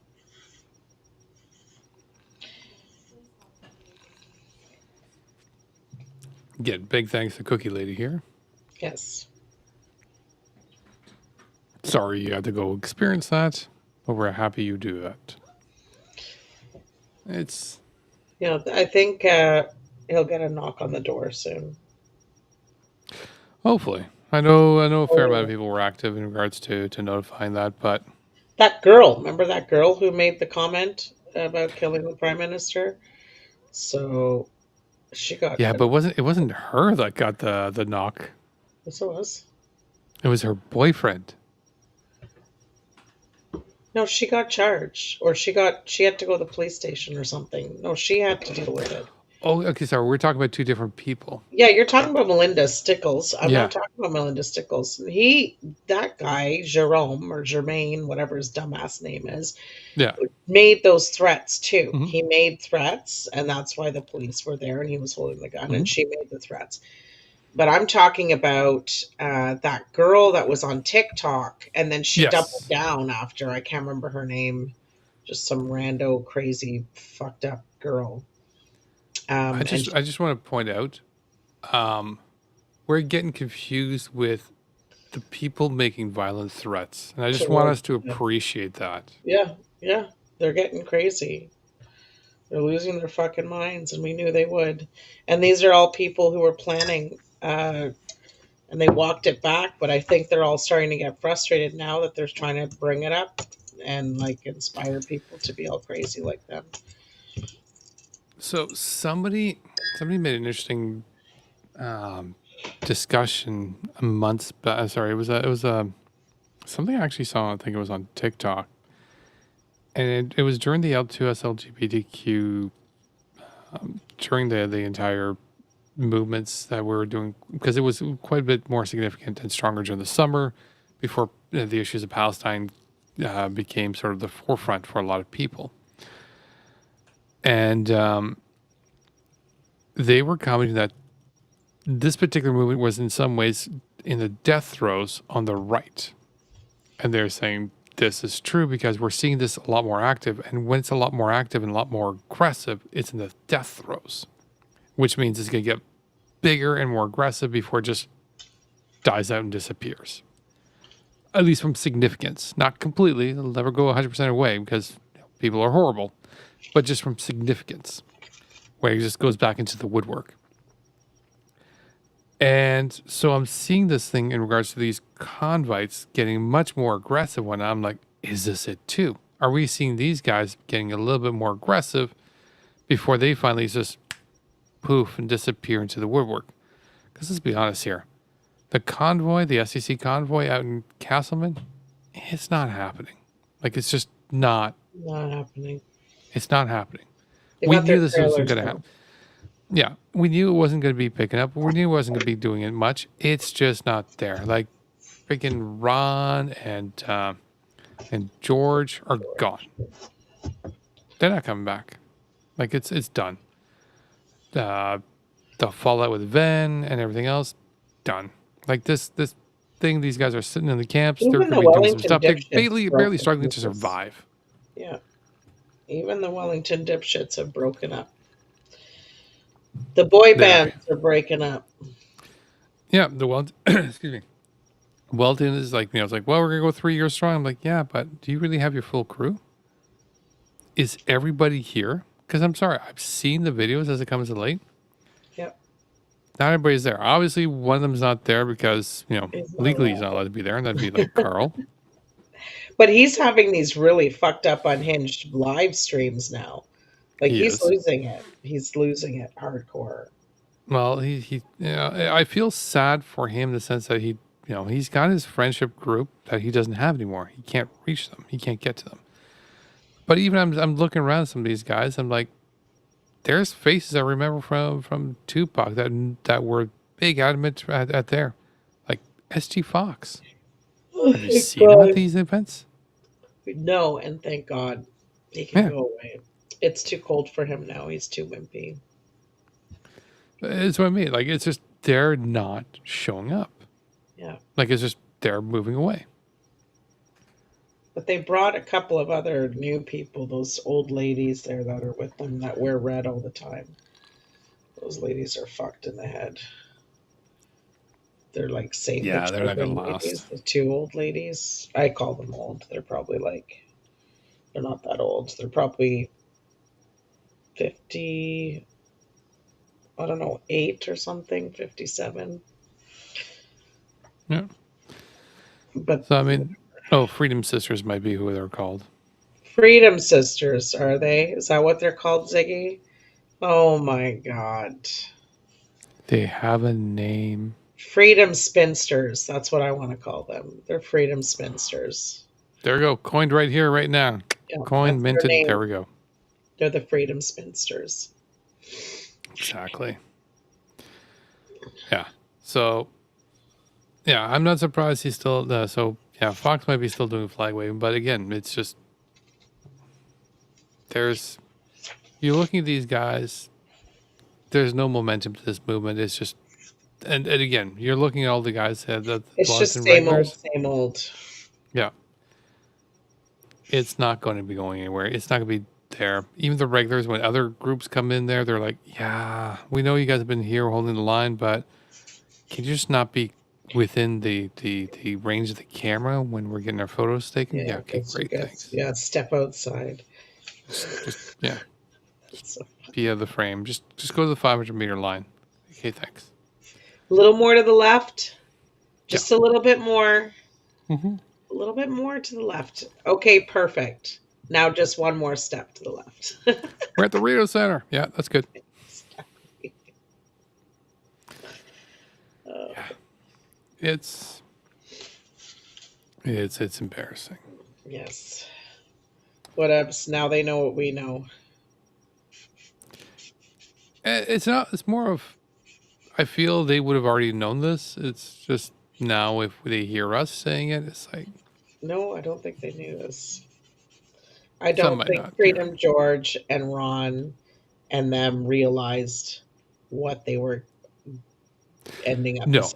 Speaker 1: Again, big thanks to Cookie Lady here.
Speaker 2: Yes.
Speaker 1: Sorry you had to go experience that, but we're happy you do that. It's
Speaker 2: You know, I think he'll get a knock on the door soon.
Speaker 1: hopefully. I know a fair amount
Speaker 2: Oh,
Speaker 1: of people were active in regards to notifying that, but
Speaker 2: that girl, remember that girl who made the comment about killing the prime minister? So she got.
Speaker 1: yeah, but it wasn't her that got the knock.
Speaker 2: Yes, it was.
Speaker 1: It was her boyfriend.
Speaker 2: No, she got charged, or she had to go to the police station or something. No, she had to deal with it.
Speaker 1: Oh, okay, sorry. We're talking about two different people.
Speaker 2: Yeah, you're talking about Melinda Stickles. I'm
Speaker 1: Yeah.
Speaker 2: not talking about Melinda Stickles. That guy, Jerome or Germain, whatever his dumbass name is,
Speaker 1: Yeah.
Speaker 2: made those threats too.
Speaker 1: Mhm.
Speaker 2: He made threats, and that's why the police were there, and he was holding the gun, and
Speaker 1: Mhm.
Speaker 2: she made the threats. But I'm talking about that girl that was on TikTok, and then she doubled
Speaker 1: Yes.
Speaker 2: down after. I can't remember her name. Just some rando, crazy, fucked up girl.
Speaker 1: I
Speaker 2: And
Speaker 1: just want to point out, we're getting confused with the people making violent threats, and I just want
Speaker 2: towards,
Speaker 1: us to appreciate that.
Speaker 2: yeah, yeah, they're getting crazy. They're losing their fucking minds, and we knew they would. And these are all people who were planning, and they walked it back. But I think they're all starting to get frustrated now that they're trying to bring it up and like inspire people to be all crazy like them.
Speaker 1: So somebody made an interesting discussion a months back. Sorry, it was a something I actually saw. I think it was on TikTok, and it was during the L2S LGBTQ during the entire movements that we were doing, because it was quite a bit more significant and stronger during the summer before the issues of Palestine became sort of the forefront for a lot of people. And they were commenting that this particular movement was in some ways in the death throes on the right. And they're saying this is true because we're seeing this a lot more active. And when it's a lot more active and a lot more aggressive, it's in the death throes, which means it's going to get bigger and more aggressive before it just dies out and disappears. At least from significance. Not completely. It'll never go 100% away because people are horrible. But just from significance, where it just goes back into the woodwork. And so I'm seeing this thing in regards to these convites getting much more aggressive when I'm like, is this it too? Are we seeing these guys getting a little bit more aggressive before they finally just poof and disappear into the woodwork? Because let's be honest here. The convoy, the SEC convoy out in Castleman, it's not happening. Like, it's just not.
Speaker 2: Not happening.
Speaker 1: It's not happening.
Speaker 2: They
Speaker 1: We
Speaker 2: got their
Speaker 1: knew this wasn't
Speaker 2: trailers
Speaker 1: going to
Speaker 2: now.
Speaker 1: happen. Yeah, we knew it wasn't going to be picking up. We knew it wasn't going to be doing it much. It's just not there. Like, freaking Ron and George are gone. They're not coming back. Like, it's done. The fallout with Ven and everything else, done. Like, this thing. These guys are sitting in the camps.
Speaker 2: Even
Speaker 1: They're
Speaker 2: the
Speaker 1: going to be doing some
Speaker 2: Wellington
Speaker 1: stuff. They're
Speaker 2: dipshits
Speaker 1: barely
Speaker 2: broke
Speaker 1: struggling to
Speaker 2: pieces.
Speaker 1: survive.
Speaker 2: Yeah. Even the Wellington dipshits have broken up. The boy bands are breaking up.
Speaker 1: Yeah, the Wellington, excuse me. Wellington is like, it's like, well, we're going to go 3 years strong. I'm like, yeah, but do you really have your full crew? Is everybody here? Because I'm sorry, I've seen the videos as it comes to late.
Speaker 2: Yep.
Speaker 1: Not everybody's there. Obviously, one of them's not there because,
Speaker 2: He's not
Speaker 1: legally he's
Speaker 2: allowed.
Speaker 1: not allowed to be there, and that'd be like Carl.
Speaker 2: But he's having these really fucked up, unhinged live streams now. Like,
Speaker 1: He
Speaker 2: he's
Speaker 1: is.
Speaker 2: losing it. He's losing it hardcore.
Speaker 1: Well, I feel sad for him in the sense that he's got his friendship group that he doesn't have anymore. He can't reach them. He can't get to them. But even I'm looking around at some of these guys. I'm like, there's faces I remember from Tupac that were big adamant at there, like SG Fox. Have you seen him at these events?
Speaker 2: No, and thank God he can go away. It's too cold for him now. He's too wimpy.
Speaker 1: It's what I mean. Like, it's just they're not showing up.
Speaker 2: Yeah.
Speaker 1: Like, it's just they're moving away.
Speaker 2: But they brought a couple of other new people, those old ladies there that are with them that wear red all the time. Those ladies are fucked in the head. They're like Satan.
Speaker 1: Yeah, they're not gonna last.
Speaker 2: Ladies, the two old ladies. I call them old. They're probably they're not that old. They're probably 50, I don't know, 8 or something, 57.
Speaker 1: Yeah.
Speaker 2: But
Speaker 1: So, I mean, Freedom Sisters might be who they're called.
Speaker 2: Freedom Sisters, are they? Is that what they're called, Ziggy? Oh my God.
Speaker 1: They have a name.
Speaker 2: Freedom Spinsters. That's what I want to call them. They're Freedom Spinsters.
Speaker 1: There we go. Coined right here, right now.
Speaker 2: Yeah,
Speaker 1: Coined,
Speaker 2: that's their
Speaker 1: minted.
Speaker 2: name.
Speaker 1: There we go.
Speaker 2: They're the Freedom Spinsters.
Speaker 1: Exactly. Yeah. So, yeah, I'm not surprised he's still Fox might be still doing flag waving, but again, it's just you're looking at these guys, there's no momentum to this movement. It's just and again, you're looking at all the guys that
Speaker 2: It's just same old.
Speaker 1: Yeah. It's not going to be going anywhere. It's not going to be there. Even the regulars, when other groups come in there, they're like, yeah, we know you guys have been here holding the line, but can you just not be within the range of the camera when we're getting our photos taken? Yeah, okay, great, thanks.
Speaker 2: Yeah, step outside.
Speaker 1: Just be out of the frame. Just go to the 500-meter line. Okay, thanks.
Speaker 2: A little more to the left. Just
Speaker 1: Yeah.
Speaker 2: a little bit more.
Speaker 1: Mm-hmm.
Speaker 2: A little bit more to the left. Okay, perfect. Now just one more step to the left.
Speaker 1: We're at the Rio Center. Yeah, that's good. Yeah. It's embarrassing.
Speaker 2: Yes. What else? Now they know what we know.
Speaker 1: It's not. It's more of. I feel they would have already known this. It's just now if they hear us saying it, it's like.
Speaker 2: No, I don't think they knew this. I
Speaker 1: Some
Speaker 2: don't
Speaker 1: might
Speaker 2: think
Speaker 1: not,
Speaker 2: Freedom George and Ron and them realized what they were ending up.
Speaker 1: No.
Speaker 2: as.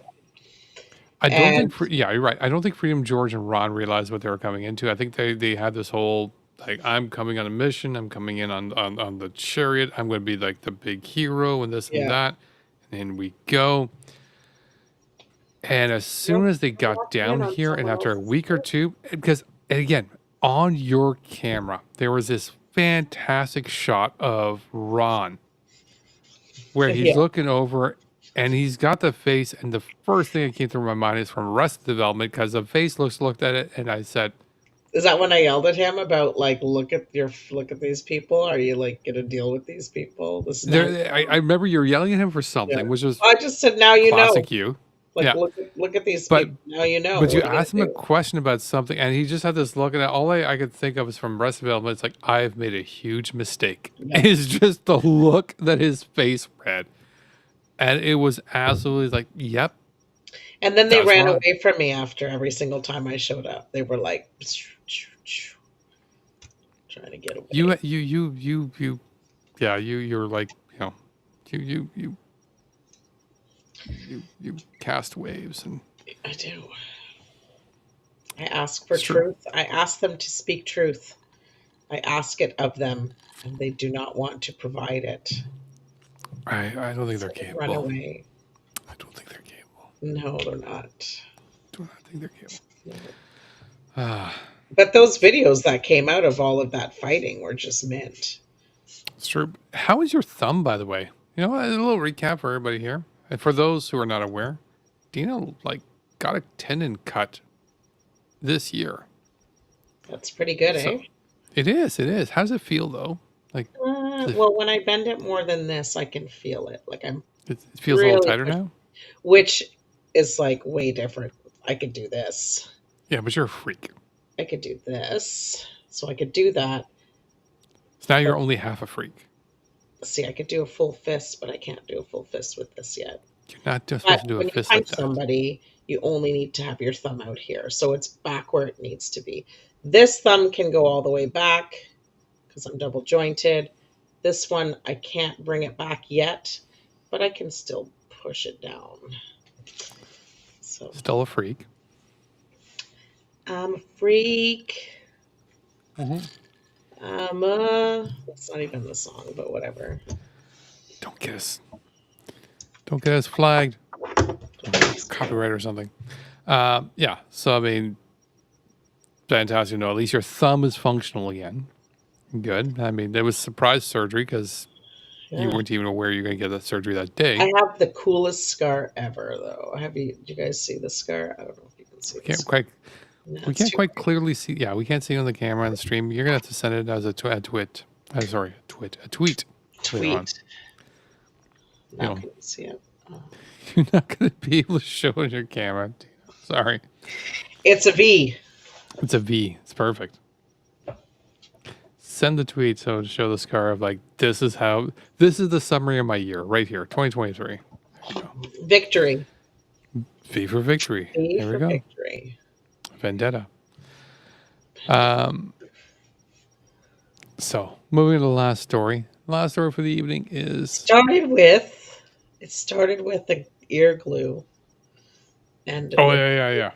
Speaker 1: I don't think. Yeah, you're right. I don't think Freedom George and Ron realized what they were coming into. I think they had this whole like, I'm coming on a mission. I'm coming in on the chariot. I'm going to be like the big hero and this and that. And in we go. And as soon as they got down here, and after a week or two, because and again, on your camera, there was this fantastic shot of Ron where he's looking over and he's got the face. And the first thing that came through my mind is from Arrested Development, because the face looked at it and I said,
Speaker 2: Is that when I yelled at him about like, look at these people? Are you like gonna deal with these people? This is
Speaker 1: I remember you were yelling at him for something, which was
Speaker 2: I just said, now you know.
Speaker 1: classic you.
Speaker 2: Like, look at these people. Now you know.
Speaker 1: But you
Speaker 2: What are
Speaker 1: asked him a question about something, and he just had this look, and all I could think of is from Arrested Development. It's like, I've made a huge mistake.
Speaker 2: Yeah.
Speaker 1: It's just the look that his face had. And it was absolutely like, yep.
Speaker 2: And then they
Speaker 1: That's
Speaker 2: ran
Speaker 1: Ron.
Speaker 2: away from me after every single time I showed up. They were like, trying to get away.
Speaker 1: You're like, you cast waves, and
Speaker 2: I do. I ask for
Speaker 1: It's true.
Speaker 2: truth. I ask them to speak truth. I ask it of them, and they do not want to provide it.
Speaker 1: I don't think they're
Speaker 2: So they run
Speaker 1: capable.
Speaker 2: away.
Speaker 1: I don't think they're capable.
Speaker 2: No, they're not.
Speaker 1: Do not think they're capable.
Speaker 2: No.
Speaker 1: Ah,
Speaker 2: But those videos that came out of all of that fighting were just mint.
Speaker 1: it's true. How is your thumb, by the way? You know, a little recap for everybody here. And for those who are not aware, Deana got a tendon cut this year.
Speaker 2: That's pretty good,
Speaker 1: So
Speaker 2: eh?
Speaker 1: it is. It is. How does it feel though? Like
Speaker 2: Well, when I bend it more than this, I can feel it. Like I'm
Speaker 1: it feels a little
Speaker 2: really
Speaker 1: tighter now.
Speaker 2: which is like way different. I could do this.
Speaker 1: Yeah, but you're a freak.
Speaker 2: I could do this. So I could do that.
Speaker 1: So now you're only half a freak.
Speaker 2: See, I could do a full fist, but I can't do a full fist with this yet.
Speaker 1: You're not just
Speaker 2: But
Speaker 1: supposed to do
Speaker 2: when
Speaker 1: a
Speaker 2: you
Speaker 1: fist
Speaker 2: punch
Speaker 1: like that.
Speaker 2: somebody, you only need to have your thumb out here. So it's back where it needs to be. This thumb can go all the way back because I'm double jointed. This one, I can't bring it back yet, but I can still push it down. So
Speaker 1: Still a freak.
Speaker 2: I'm a freak.
Speaker 1: Mm-hmm.
Speaker 2: That's not even the song, but whatever.
Speaker 1: Don't get us flagged. Copyright or something. Yeah. So I mean, fantastic to know. At least your thumb is functional again. Good. I mean, there was surprise surgery because you
Speaker 2: Yeah.
Speaker 1: weren't even aware you were going to get that surgery that day.
Speaker 2: I have the coolest scar ever, though. Do you guys see the scar? I don't know if you can see.
Speaker 1: We can't quite
Speaker 2: No,
Speaker 1: clearly see. Yeah, we can't see it on the camera on the stream. You're gonna have to send it as a tweet. A tweet. Later on.
Speaker 2: tweet. Now
Speaker 1: know.
Speaker 2: can you see it? Oh.
Speaker 1: You're not gonna be able to show it on your camera. Sorry.
Speaker 2: It's a V.
Speaker 1: It's a V. It's perfect. Send the tweet so to show the scar of this is the summary of my year right here, 2023. There you go.
Speaker 2: Victory.
Speaker 1: V for victory.
Speaker 2: V
Speaker 1: There we
Speaker 2: for
Speaker 1: go.
Speaker 2: victory.
Speaker 1: Vendetta. So moving to the last story. The last story for the evening is
Speaker 2: It started with the ear glue. And
Speaker 1: oh yeah.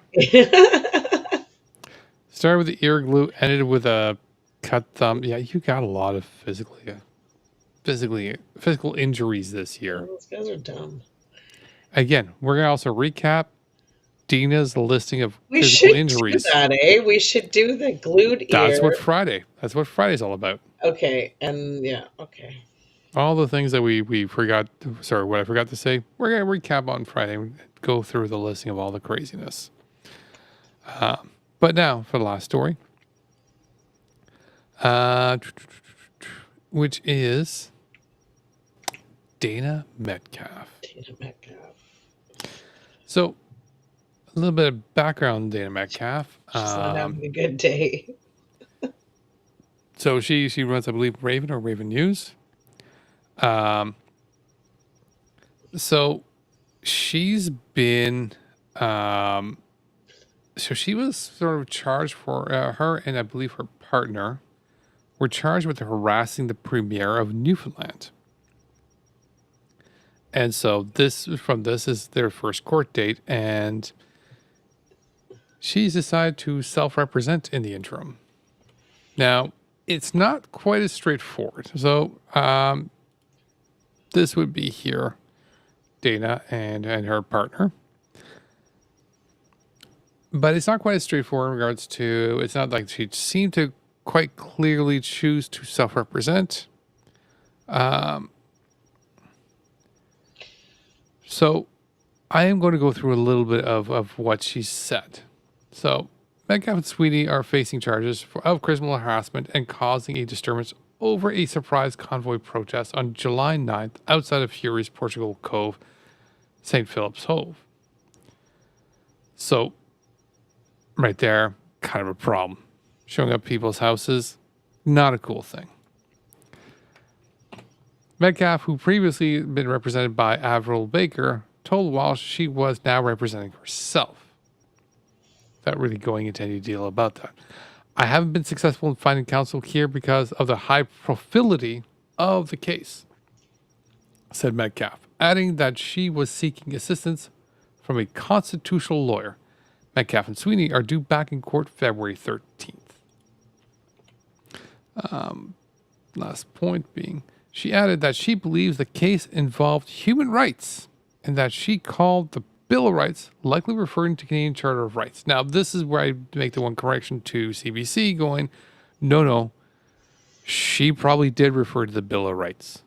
Speaker 1: Started with the ear glue, ended with a cut thumb. Yeah, you got a lot of physical injuries this year.
Speaker 2: Those guys are dumb.
Speaker 1: Again, we're gonna also recap Deana's listing of
Speaker 2: We
Speaker 1: physical
Speaker 2: should
Speaker 1: injuries.
Speaker 2: do that, eh? We should do the glued ear.
Speaker 1: That's what Friday's all about.
Speaker 2: Okay, and yeah, okay.
Speaker 1: All the things that we forgot. Sorry, what I forgot to say. We're gonna recap on Friday. And go through the listing of all the craziness. But now for the last story, which is Deana Metcalfe.
Speaker 2: Deana Metcalfe.
Speaker 1: So, a little bit of background on Deana Metcalfe.
Speaker 2: She's not having a good day.
Speaker 1: So she runs, I believe, Raven or Raven News. So she's been, so she was sort of charged for her and I believe her partner were charged with harassing the premier of Newfoundland. And so this is their first court date, and she's decided to self-represent in the interim. Now, it's not quite as straightforward. So this would be here, Deana and her partner. But it's not quite as straightforward in regards to, it's not like she seemed to quite clearly choose to self-represent. So I am going to go through a little bit of what she said. So Metcalfe and Sweetie are facing charges of criminal harassment and causing a disturbance over a surprise convoy protest on July 9th outside of Fury's Portugal Cove, St. Philip's Hove. So right there, kind of a problem. Showing up people's houses, not a cool thing. Metcalfe, who previously been represented by Avril Baker, told Walsh she was now representing herself. Without really going into any deal about that. I haven't been successful in finding counsel here because of the high profility of the case, said Metcalfe, adding that she was seeking assistance from a constitutional lawyer. Metcalfe and Sweeney are due back in court February 13th. Last point being, she added that she believes the case involved human rights and that she called the Bill of Rights, likely referring to Canadian Charter of Rights. Now, this is where I make the one correction to CBC going, no, she probably did refer to the Bill of Rights,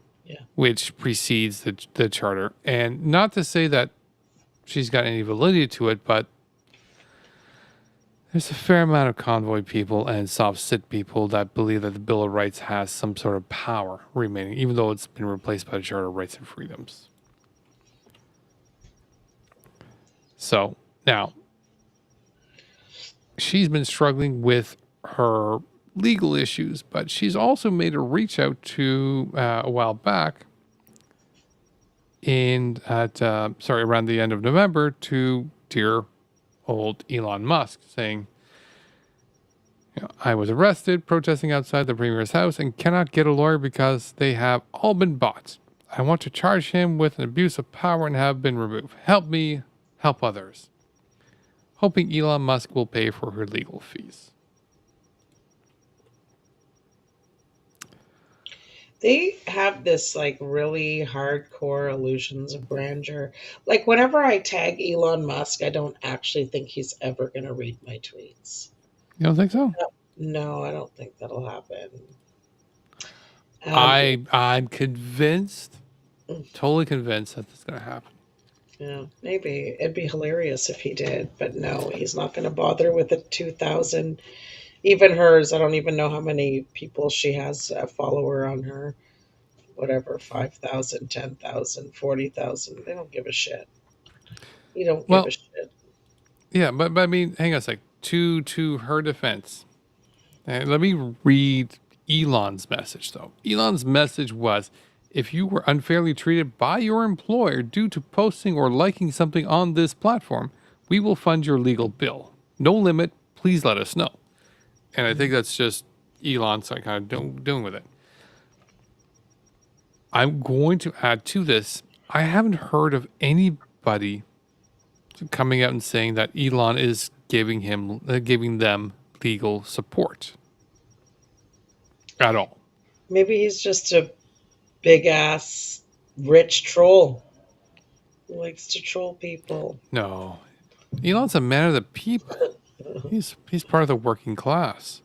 Speaker 1: which precedes the Charter. And not to say that she's got any validity to it, but there's a fair amount of convoy people and soft sit people that believe that the Bill of Rights has some sort of power remaining, even though it's been replaced by the Charter of Rights and Freedoms. So now, she's been struggling with her legal issues, but she's also made a reach out to a while back around the end of November to dear old Elon Musk, saying, I was arrested protesting outside the Premier's house and cannot get a lawyer because they have all been bought. I want to charge him with an abuse of power and have been removed. Help me, help others. Hoping Elon Musk will pay for her legal fees.
Speaker 2: They have this like really hardcore illusions of grandeur. Like whenever I tag Elon Musk, I don't actually think he's ever going to read my tweets.
Speaker 1: You don't think so?
Speaker 2: No, I don't think that'll happen.
Speaker 1: I'm convinced, totally convinced that that's going to happen.
Speaker 2: Yeah, maybe. It'd be hilarious if he did, but no, he's not going to bother with the 2,000. Even hers, I don't even know how many people she has a follower on her. Whatever, 5,000, 10,000, 40,000. They don't give a shit. You don't give a shit.
Speaker 1: Yeah, but I mean, hang on a sec. To her defense, let me read Elon's message, though. Elon's message was, if you were unfairly treated by your employer due to posting or liking something on this platform, we will fund your legal bill. No limit. Please let us know. And I think that's just Elon kind of doing with it. I'm going to add to this. I haven't heard of anybody coming out and saying that Elon is giving them legal support at all.
Speaker 2: Maybe he's just a big ass rich troll who likes to troll people.
Speaker 1: No, Elon's a man of the people. He's part of the working class.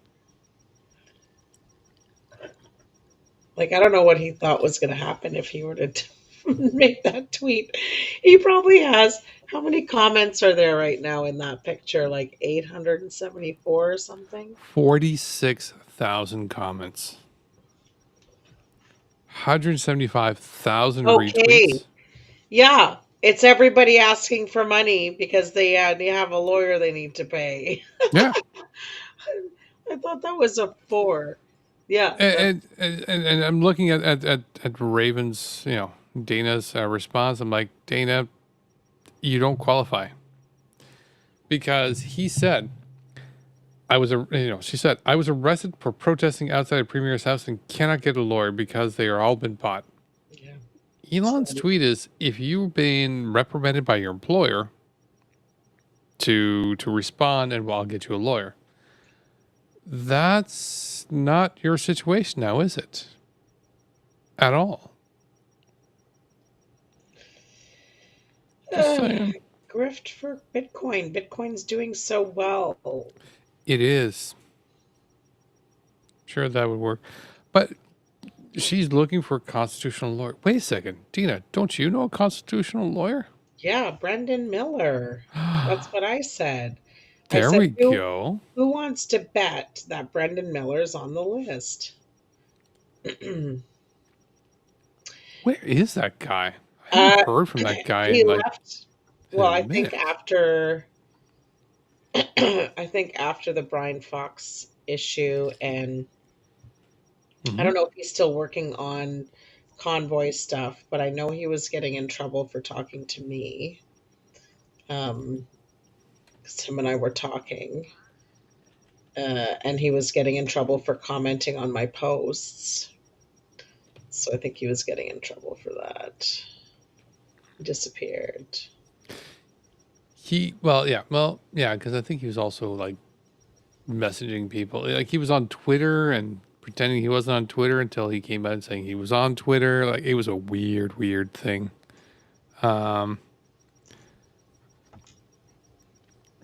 Speaker 2: Like, I don't know what he thought was going to happen if he were to make that tweet. He probably has, how many comments are there right now in that picture? Like 874 or something?
Speaker 1: 46,000 comments. 175,000
Speaker 2: Okay.
Speaker 1: retweets.
Speaker 2: Yeah, it's everybody asking for money because they have a lawyer they need to pay.
Speaker 1: Yeah.
Speaker 2: I thought that was a 4. Yeah.
Speaker 1: And I'm looking at Raven's, Dana's response. I'm like, Dana, you don't qualify. Because he said, she said, I was arrested for protesting outside the Premier's house and cannot get a lawyer because they are all been bought.
Speaker 2: Yeah.
Speaker 1: Elon's tweet is, if you've been reprimanded by your employer to respond, and I'll get you a lawyer. That's not your situation now, is it? At all. Just saying.
Speaker 2: Grift for Bitcoin. Bitcoin's doing so well.
Speaker 1: It is. Sure, that would work. But she's looking for a constitutional lawyer. Wait a second. Deana, don't you know a constitutional lawyer?
Speaker 2: Yeah, Brendan Miller. That's what I said.
Speaker 1: There we go.
Speaker 2: Who wants to bet that Brendan Miller's on the list?
Speaker 1: Where is that guy? I haven't heard from that guy.
Speaker 2: He left. Well, I think after the Brian Fox issue, and I don't know if he's still working on convoy stuff, but I know he was getting in trouble for talking to me. Because him and I were talking, and he was getting in trouble for commenting on my posts. So I think he was getting in trouble for that. He disappeared.
Speaker 1: because I think he was also like messaging people. Like he was on Twitter and pretending he wasn't on Twitter until he came out saying he was on Twitter. Like it was a weird thing. Yeah,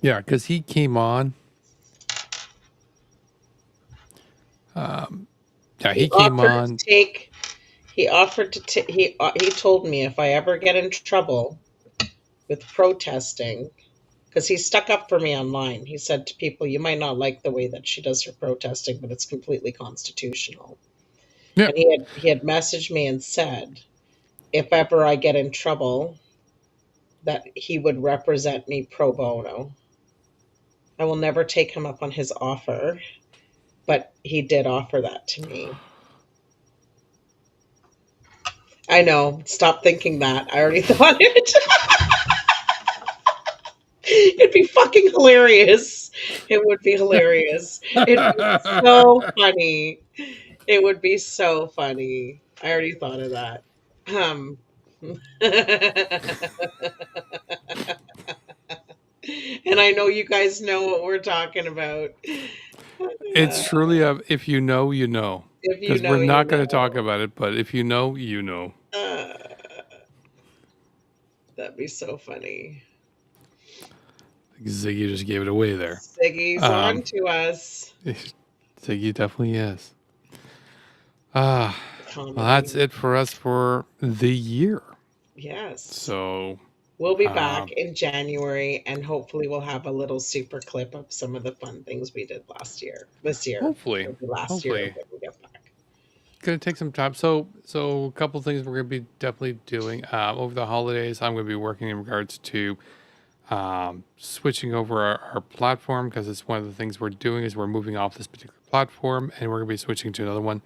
Speaker 1: because he came on. He came
Speaker 2: offered
Speaker 1: on.
Speaker 2: to take. He offered to. He told me if I ever get in trouble with protesting, because he stuck up for me online. He said to people, "You might not like the way that she does her protesting, but it's completely constitutional."
Speaker 1: Yeah,
Speaker 2: And he had messaged me and said, if ever I get in trouble, that he would represent me pro bono. I will never take him up on his offer, but he did offer that to me. I know. Stop thinking that. I already thought it. It'd be fucking hilarious. It would be hilarious. It'd be so funny. It would be so funny. I already thought of that. And I know you guys know what we're talking about.
Speaker 1: it's truly if you know, you know.
Speaker 2: If you
Speaker 1: Because we're
Speaker 2: know, you
Speaker 1: not going to
Speaker 2: know.
Speaker 1: talk about it, but if you know, you know.
Speaker 2: Uh, that'd be so funny.
Speaker 1: Ziggy just gave it away there.
Speaker 2: Siggy's on to us.
Speaker 1: Ziggy definitely is. Well,
Speaker 2: Comedy.
Speaker 1: that's it for us for the year.
Speaker 2: Yes.
Speaker 1: So
Speaker 2: we'll be back in January, and hopefully we'll have a little super clip of some of the fun things we did this year.
Speaker 1: Hopefully.
Speaker 2: Year when we get back.
Speaker 1: Gonna take some time. So a couple things we're gonna be definitely doing over the holidays. I'm gonna be working in regards to switching over our platform, because it's one of the things we're doing is we're moving off this particular platform and we're gonna be switching to another one.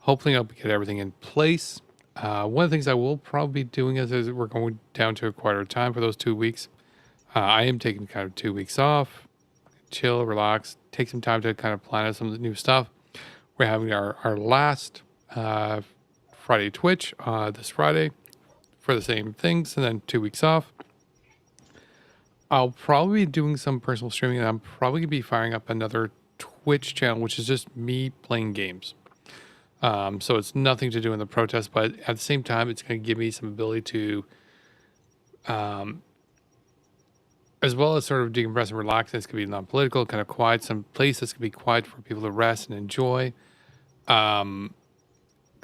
Speaker 1: Hopefully I'll get everything in place. One of the things I will probably be doing is we're going down to a quieter time for those 2 weeks. I am taking kind of 2 weeks off, chill, relax, take some time to kind of plan out some of the new stuff. We're having our last Friday Twitch this Friday for the same things, and then 2 weeks off. I'll probably be doing some personal streaming, and I'm probably going to be firing up another Twitch channel, which is just me playing games. So it's nothing to do in the protest, but at the same time, it's going to give me some ability to, as well as sort of decompress and relax. It's going to be non-political, kind of quiet, some place that's going to be quiet for people to rest and enjoy. Because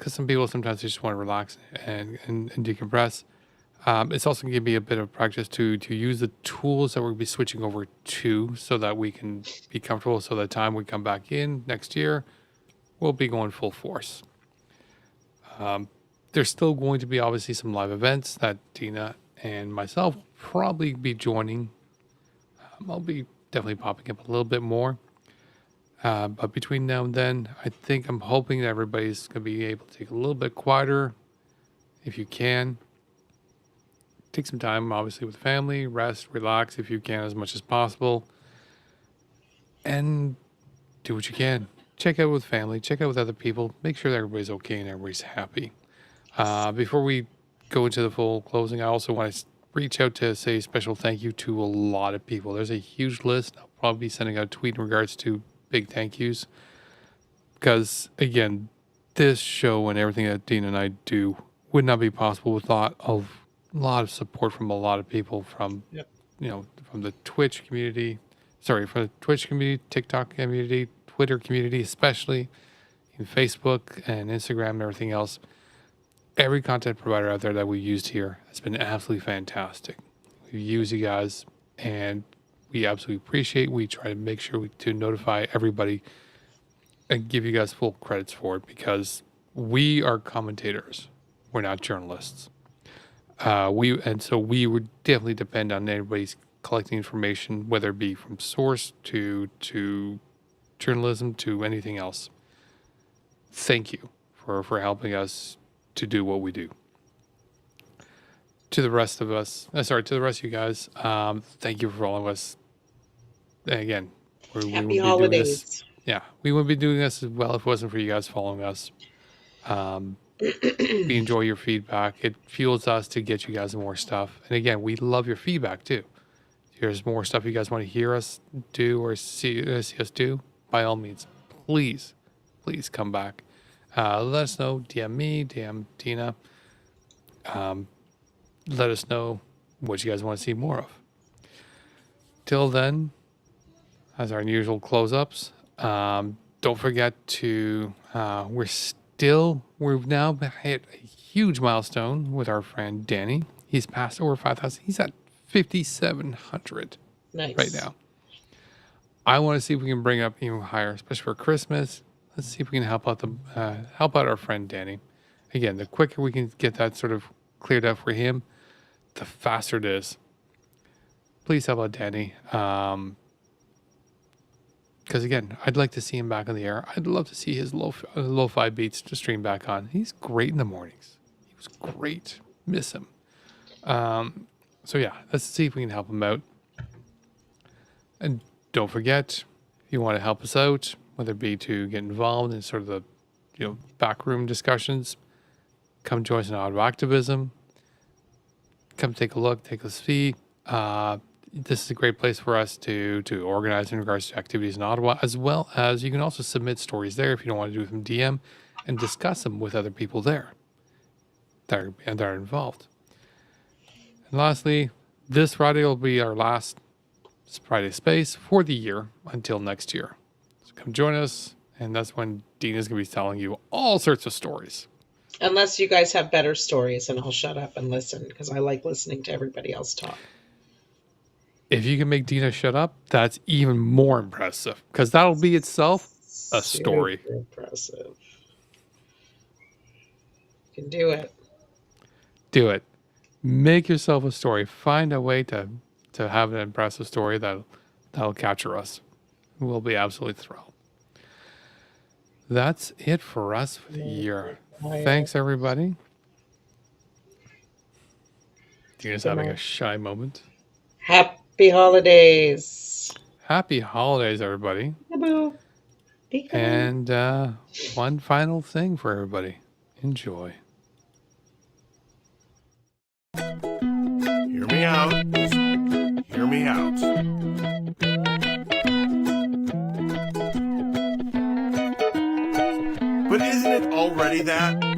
Speaker 1: some people sometimes just want to relax and decompress. It's also going to give me a bit of practice to use the tools that we're going to be switching over to, so that we can be comfortable. So the time we come back in next year, we'll be going full force. There's still going to be obviously some live events that Deana and myself will probably be joining. I'll be definitely popping up a little bit more. But between now and then, I'm hoping that everybody's going to be able to take a little bit quieter if you can. Take some time, obviously, with family, rest, relax if you can as much as possible. And do what you can. Check out with family, check out with other people, make sure that everybody's okay and everybody's happy. Before we go into the full closing, I also want to reach out to say a special thank you to a lot of people. There's a huge list. I'll probably be sending out a tweet in regards to big thank yous. Because, again, this show and everything that Deana and I do would not be possible without a lot of support from a lot of people from, from the Twitch community. From the Twitch community, TikTok community, Twitter community, especially in Facebook and Instagram and everything else. Every content provider out there that we used here has been absolutely fantastic. We use you guys, and we absolutely appreciate. We try to make sure to notify everybody and give you guys full credits for it, because we are commentators. We're not journalists. So we would definitely depend on everybody's collecting information, whether it be from source to journalism to anything else. Thank you for helping us to do what we do. To the rest of you guys, thank you for following us. And again,
Speaker 2: Happy holidays.
Speaker 1: We wouldn't be doing this as well if it wasn't for you guys following us. We enjoy your feedback. It fuels us to get you guys more stuff. And again, we love your feedback too. there's more stuff you guys want to hear us do or see us do, by all means, please come back. Let us know. DM me, DM Deana. Let us know what you guys want to see more of. Till then, as our usual close-ups, don't forget to, we've now hit a huge milestone with our friend Danny. He's passed over 5,000. He's at 5,700
Speaker 2: Nice.
Speaker 1: right now. I want to see if we can bring up even higher, especially for Christmas. Let's see if we can help out our friend Danny. Again, the quicker we can get that sort of cleared up for him, the faster it is. Please help out Danny. Because again, I'd like to see him back on the air. I'd love to see his lo-fi beats to stream back on. He's great in the mornings. He was great. Miss him. So yeah, let's see if we can help him out. And don't forget, if you want to help us out, whether it be to get involved in sort of the backroom discussions, come join us in auto activism. Come take a look, take a see. This is a great place for us to organize in regards to activities in Ottawa, as well as you can also submit stories there if you don't want to do them DM and discuss them with other people there that are involved. And lastly, this Friday will be our last Friday Space for the year until next year. So come join us, and that's when Deana's going to be telling you all sorts of stories.
Speaker 2: Unless you guys have better stories, and I'll shut up and listen because I like listening to everybody else talk.
Speaker 1: If you can make Deana shut up, that's even more impressive because that'll be itself a story.
Speaker 2: Super impressive. You can do it.
Speaker 1: Do it. Make yourself a story. Find a way to have an impressive story that'll capture us. We'll be absolutely thrilled. That's it for us for the year. Thanks, everybody. Deana's having a shy moment.
Speaker 2: Happy holidays.
Speaker 1: Happy holidays, everybody.
Speaker 2: Boo.
Speaker 1: And one final thing for everybody. Enjoy.
Speaker 6: Hear me out. Hear me out. But isn't it already that?